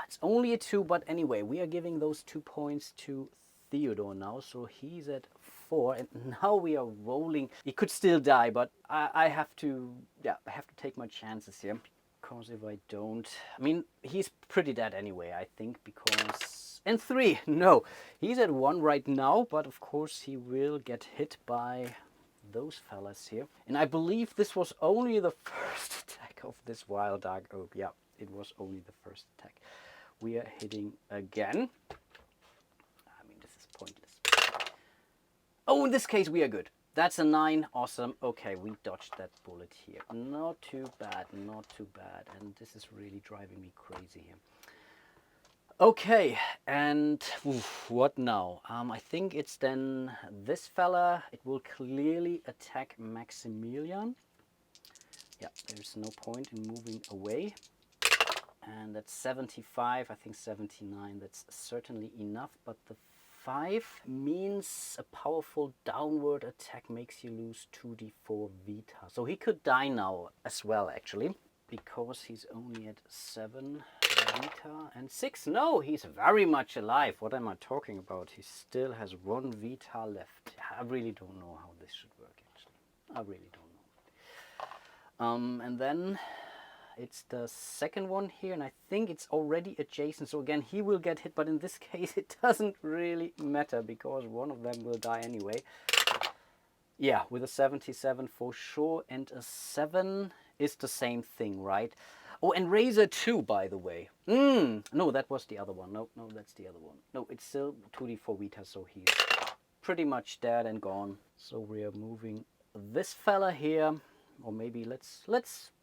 It's only a 2, but anyway, we are giving those 2 points to Theodore now, so he's at 4, and now we are rolling. He could still die, but I have to, yeah, I have to take my chances here. Because if I don't, I mean, he's pretty dead anyway, I think, because... And 3, no, he's at 1 right now, but of course he will get hit by those fellas here. And I believe this was only the first attack of this wild dark oak. Yeah, it was only the first attack. We are hitting again. I mean, this is pointless. Oh, in this case we are good. That's a 9, awesome. Okay, we dodged that bullet here. Not too bad, not too bad. And this is really driving me crazy here. Okay, and what now? I think it's then this fella. It will clearly attack Maximilian. Yeah, there's no point in moving away. And that's 75, I think 79. That's certainly enough, but the 5 means a powerful downward attack makes you lose 2d4 vita. So he could die now as well, actually, because he's only at 7 vita and 6. No, he's very much alive. What am I talking about? He still has 1 vita left. I really don't know how this should work, actually. I really don't know. And then... it's the second one here, and I think it's already adjacent. So again, he will get hit, but in this case, it doesn't really matter because one of them will die anyway. Yeah, with a 77 for sure, and a 7 is the same thing, right? Oh, and Razor 2, by the way. No, that was the other one. No, that's the other one. No, it's still 2d4 vita, so he's pretty much dead and gone. So we are moving this fella here, or maybe let's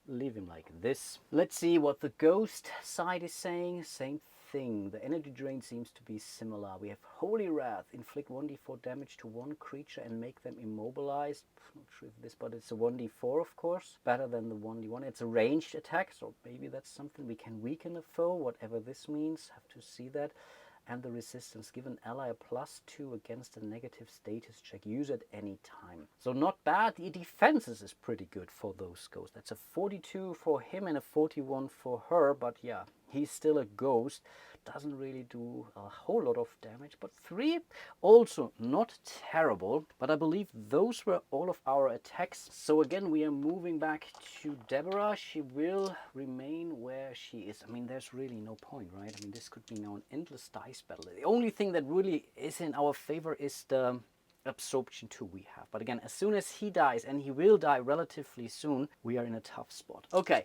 leave him like this. Let's see what the ghost side is saying. Same thing. The energy drain seems to be similar. We have Holy Wrath. Inflict 1d4 damage to one creature and make them immobilized. Not sure if this, but it's a 1d4, of course. Better than the 1d1. It's a ranged attack, so maybe that's something. We can weaken a foe, whatever this means. Have to see that. And the resistance, give an ally a +2 against a negative status check. Use at any time. So not bad. The defenses is pretty good for those ghosts. That's a 42 for him and a 41 for her. But yeah, he's still a ghost. Doesn't really do a whole lot of damage. But 3, also not terrible. But I believe those were all of our attacks. So again, we are moving back to Deborah. She will remain where she is. I mean, there's really no point, right? I mean, this could be now an endless dice battle. The only thing that really is in our favor is the absorption 2 we have. But again, as soon as he dies, and he will die relatively soon, we are in a tough spot. Okay,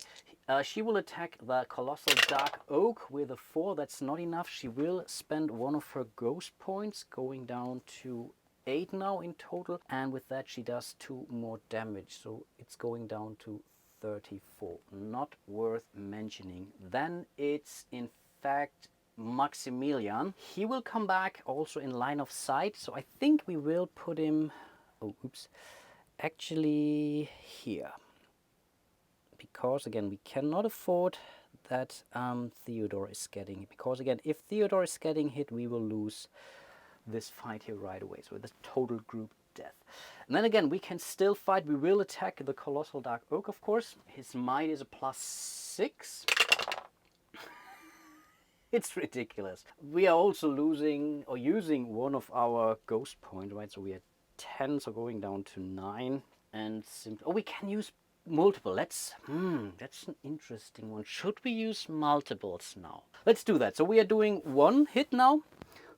she will attack the Colossal Dark Oak with a 4. That's not enough. She will spend one of her ghost points, going down to 8 now in total. And with that, she does 2 more damage. So it's going down to 34. Not worth mentioning. Then it's, in fact, Maximilian. He will come back also in line of sight, so I think we will put him, oh oops, actually here, because again we cannot afford that Theodore is getting, because again if Theodore is getting hit we will lose this fight here right away, so the total group death. And then again we can still fight. We will attack the Colossal Dark Oak, of course. His might is a +6. It's ridiculous. We are also losing or using one of our ghost points, right? So we are 10, so going down to 9. And oh, we can use multiple. That's an interesting one. Should we use multiples now? Let's do that. So we are doing 1 hit now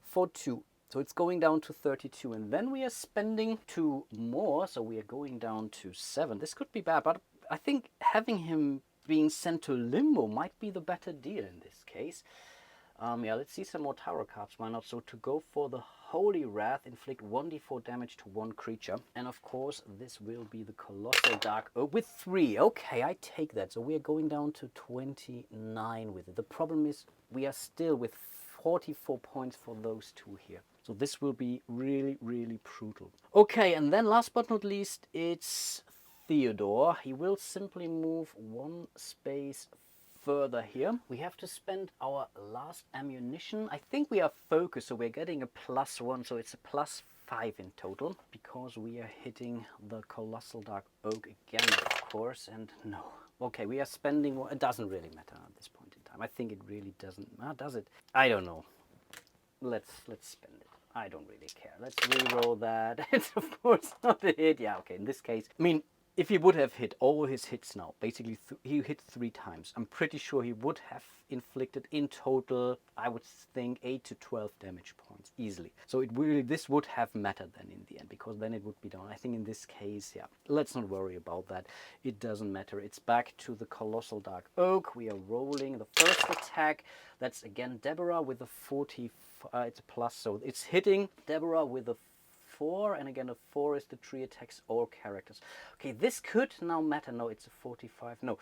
for 2. So it's going down to 32. And then we are spending 2 more. So we are going down to 7. This could be bad, but I think having him being sent to limbo might be the better deal in this case. Yeah, let's see some more tarot cards. Why not? So to go for the Holy Wrath, inflict 1d4 damage to one creature. And of course, this will be the Colossal Dark Oak with 3. Okay, I take that. So we are going down to 29 with it. The problem is we are still with 44 points for those two here. So this will be really, really brutal. Okay, and then last but not least, it's Theodore. He will simply move one space further here. We have to spend our last ammunition. I think we are focused, so we're getting a +1, so it's a +5 in total, because we are hitting the Colossal Dark Oak again, of course, and no. Okay, we are spending, it doesn't really matter at this point in time. I think it really doesn't matter, does it? I don't know. Let's spend it. I don't really care. Let's re-roll that. It's of course not a hit. Yeah, okay, in this case, I mean, if he would have hit all his hits now, basically he hit 3 times, I'm pretty sure he would have inflicted in total, I would think, 8 to 12 damage points easily. So it really, this would have mattered then in the end, because then it would be done. I think in this case, yeah, let's not worry about that. It doesn't matter. It's back to the Colossal Dark Oak. We are rolling the first attack. That's again Deborah with a 40. It's a plus, so it's hitting Deborah with a 4, and again a 4 is the tree attacks all characters. Okay, this could now matter. No, it's a 45. No,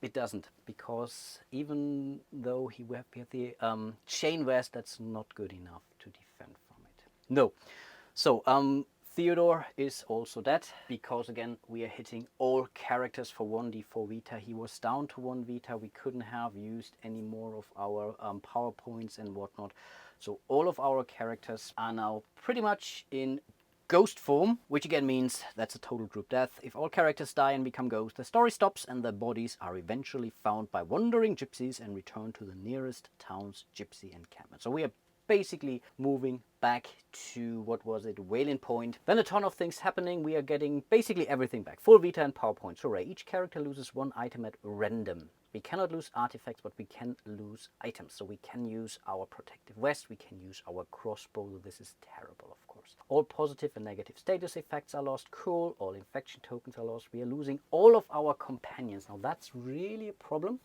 it doesn't, because even though he had the chain vest, that's not good enough to defend from it. No. So Theodore is also dead, because again we are hitting all characters for 1d4 Vita. He was down to 1 Vita. We couldn't have used any more of our power points and whatnot. So all of our characters are now pretty much in ghost form, which again means that's a total group death. If all characters die and become ghosts, the story stops and their bodies are eventually found by wandering gypsies and returned to the nearest town's gypsy encampment. So we are basically moving back to, what was it, Wailing Point. Then a ton of things happening. We are getting basically everything back. Full Vita and power points. Hooray. Each character loses 1 item at random. We cannot lose artifacts, but we can lose items. So we can use our protective vest, we can use our crossbow. This is terrible, of course. All positive and negative status effects are lost. Cool. All infection tokens are lost. We are losing all of our companions. Now that's really a problem,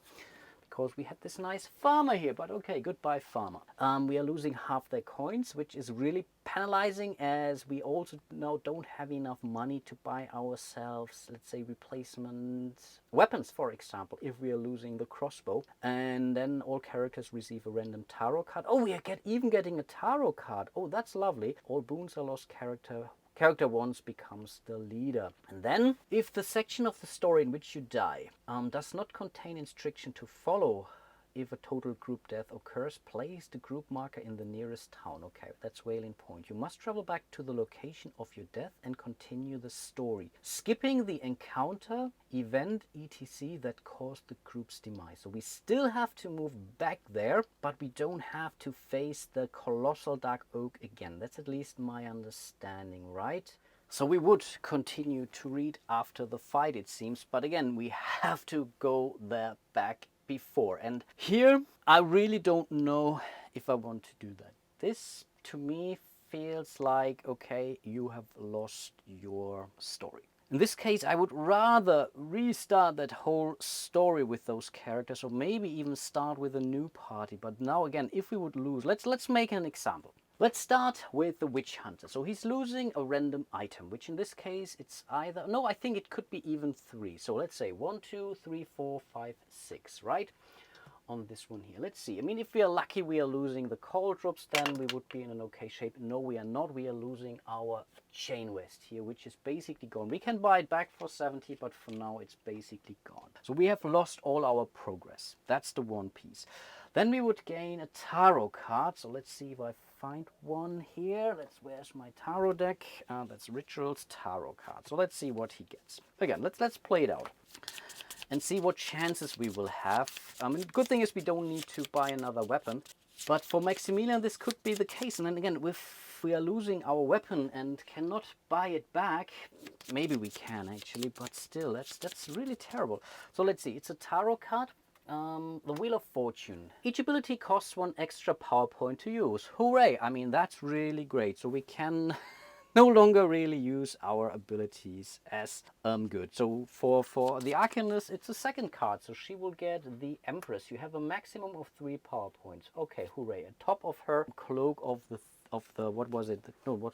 because we had this nice farmer here, but okay, goodbye farmer. We are losing half their coins, which is really penalizing, as we also now don't have enough money to buy ourselves, let's say, replacement weapons, for example, if we are losing the crossbow. And then all characters receive a random tarot card. Oh, we are even getting a tarot card. Oh, that's lovely. All boons are lost. Character 1 becomes the leader. And then, if the section of the story in which you die does not contain instruction to follow, if a total group death occurs, place the group marker in the nearest town. Okay, that's Wailing Point. You must travel back to the location of your death and continue the story, skipping the encounter, event, etc. that caused the group's demise. So we still have to move back there, but we don't have to face the Colossal Dark Oak again. That's at least my understanding, right? So we would continue to read after the fight, it seems, but again, we have to go there back before. And here, I really don't know if I want to do that. This, to me, feels like, okay, you have lost your story. In this case, I would rather restart that whole story with those characters, or maybe even start with a new party. But now again, if we would lose, let's make an example. Let's start with the Witch Hunter. So he's losing a random item, which in this case, it's either, no, I think it could be even 3. So let's say 1, 2, 3, 4, 5, 6, right? On this one here. Let's see. I mean, if we are lucky, we are losing the cold drops, then we would be in an okay shape. No, we are not. We are losing our chain vest here, which is basically gone. We can buy it back for 70, but for now it's basically gone. So we have lost all our progress. That's the one piece. Then we would gain a tarot card. So let's see if I find one here. Where's my tarot deck? That's Rituals Tarot card. So let's see what he gets. Again, let's play it out and see what chances we will have. I mean, good thing is we don't need to buy another weapon. But for Maximilian, this could be the case. And then again, if we are losing our weapon and cannot buy it back, maybe we can actually, but still, that's really terrible. So let's see. It's a tarot card. The Wheel of Fortune. Each ability costs 1 extra power point to use. Hooray! I mean, that's really great. So we can no longer really use our abilities as good. So for the Arcanist, it's a second card. So she will get the Empress. You have a maximum of 3 power points. Okay, hooray. On top of her Cloak of of the, what was it? No, what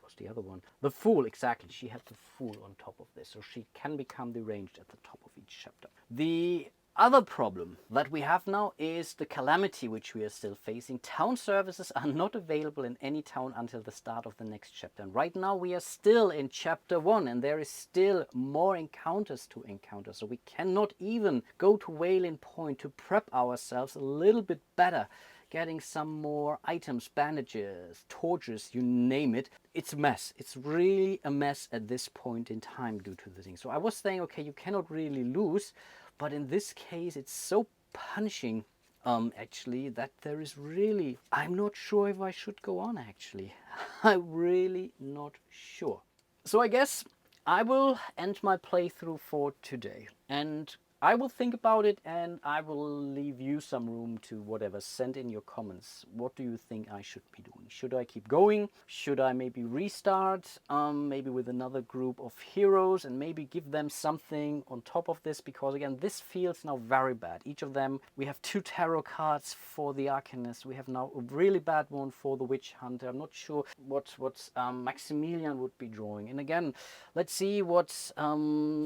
was the other one? The Fool, exactly. She had the Fool on top of this, so she can become deranged at the top of each chapter. The other problem that we have now is the calamity which we are still facing. Town services are not available in any town until the start of the next chapter. And right now we are still in chapter 1 and there is still more encounters to encounter. So we cannot even go to Wailing Point to prep ourselves a little bit better, getting some more items, bandages, torches, you name it. It's a mess. It's really a mess at this point in time due to the thing. So I was saying, okay, you cannot really lose, but in this case it's so punishing actually that there is really, I'm not sure if I should go on actually. I'm really not sure. So I guess I will end my playthrough for today, and I will think about it and I will leave you some room to whatever. Send in your comments. What do you think I should be doing? Should I keep going? Should I maybe restart? Maybe with another group of heroes and maybe give them something on top of this? Because again, this feels now very bad. Each of them, we have 2 tarot cards for the Arcanist. We have now a really bad one for the Witch Hunter. I'm not sure what Maximilian would be drawing. And again, let's see what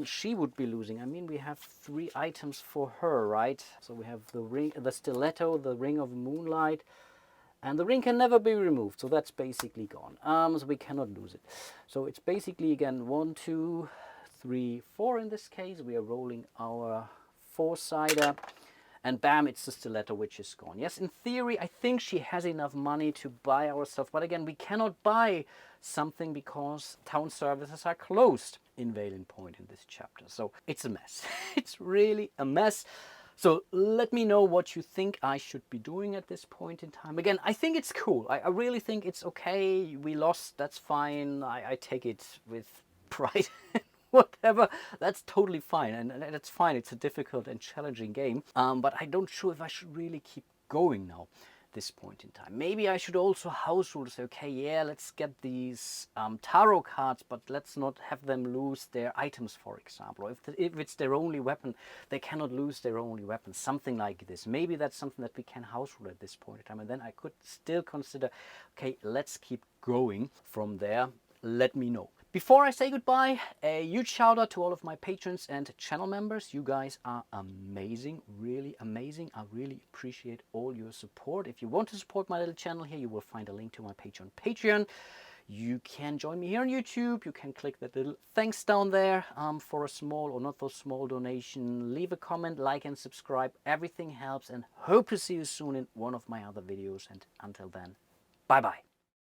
she would be losing. I mean, we have 3 items for her, right? So we have the ring, the stiletto, the ring of moonlight, and the ring can never be removed, so that's basically gone. So we cannot lose it. So it's basically again 1, 2, 3, 4 in this case. We are rolling our 4-sider, and bam, it's the stiletto which is gone. Yes, in theory I think she has enough money to buy our stuff, but again, we cannot buy something because town services are closed in Wailing Point in this chapter. So it's a mess. It's really a mess. So let me know what you think I should be doing at this point in time. Again, I think it's cool. I really think it's okay. We lost, that's fine. I take it with pride. Whatever, that's totally fine, and that's fine. It's a difficult and challenging game, but I'm not sure if I should really keep going now this point in time. Maybe I should also house rule, say, okay, yeah, let's get these tarot cards, but let's not have them lose their items, for example. Or if it's their only weapon, they cannot lose their only weapon, something like this. Maybe that's something that we can house rule at this point in time, and then I could still consider, okay, let's keep going from there. Let me know. Before I say goodbye, a huge shout out to all of my patrons and channel members. You guys are amazing, really amazing. I really appreciate all your support. If you want to support my little channel here, you will find a link to my page on Patreon. You can join me here on YouTube. You can click that little thanks down there for a small or not so small donation. Leave a comment, like and subscribe. Everything helps, and hope to see you soon in one of my other videos. And until then, bye bye.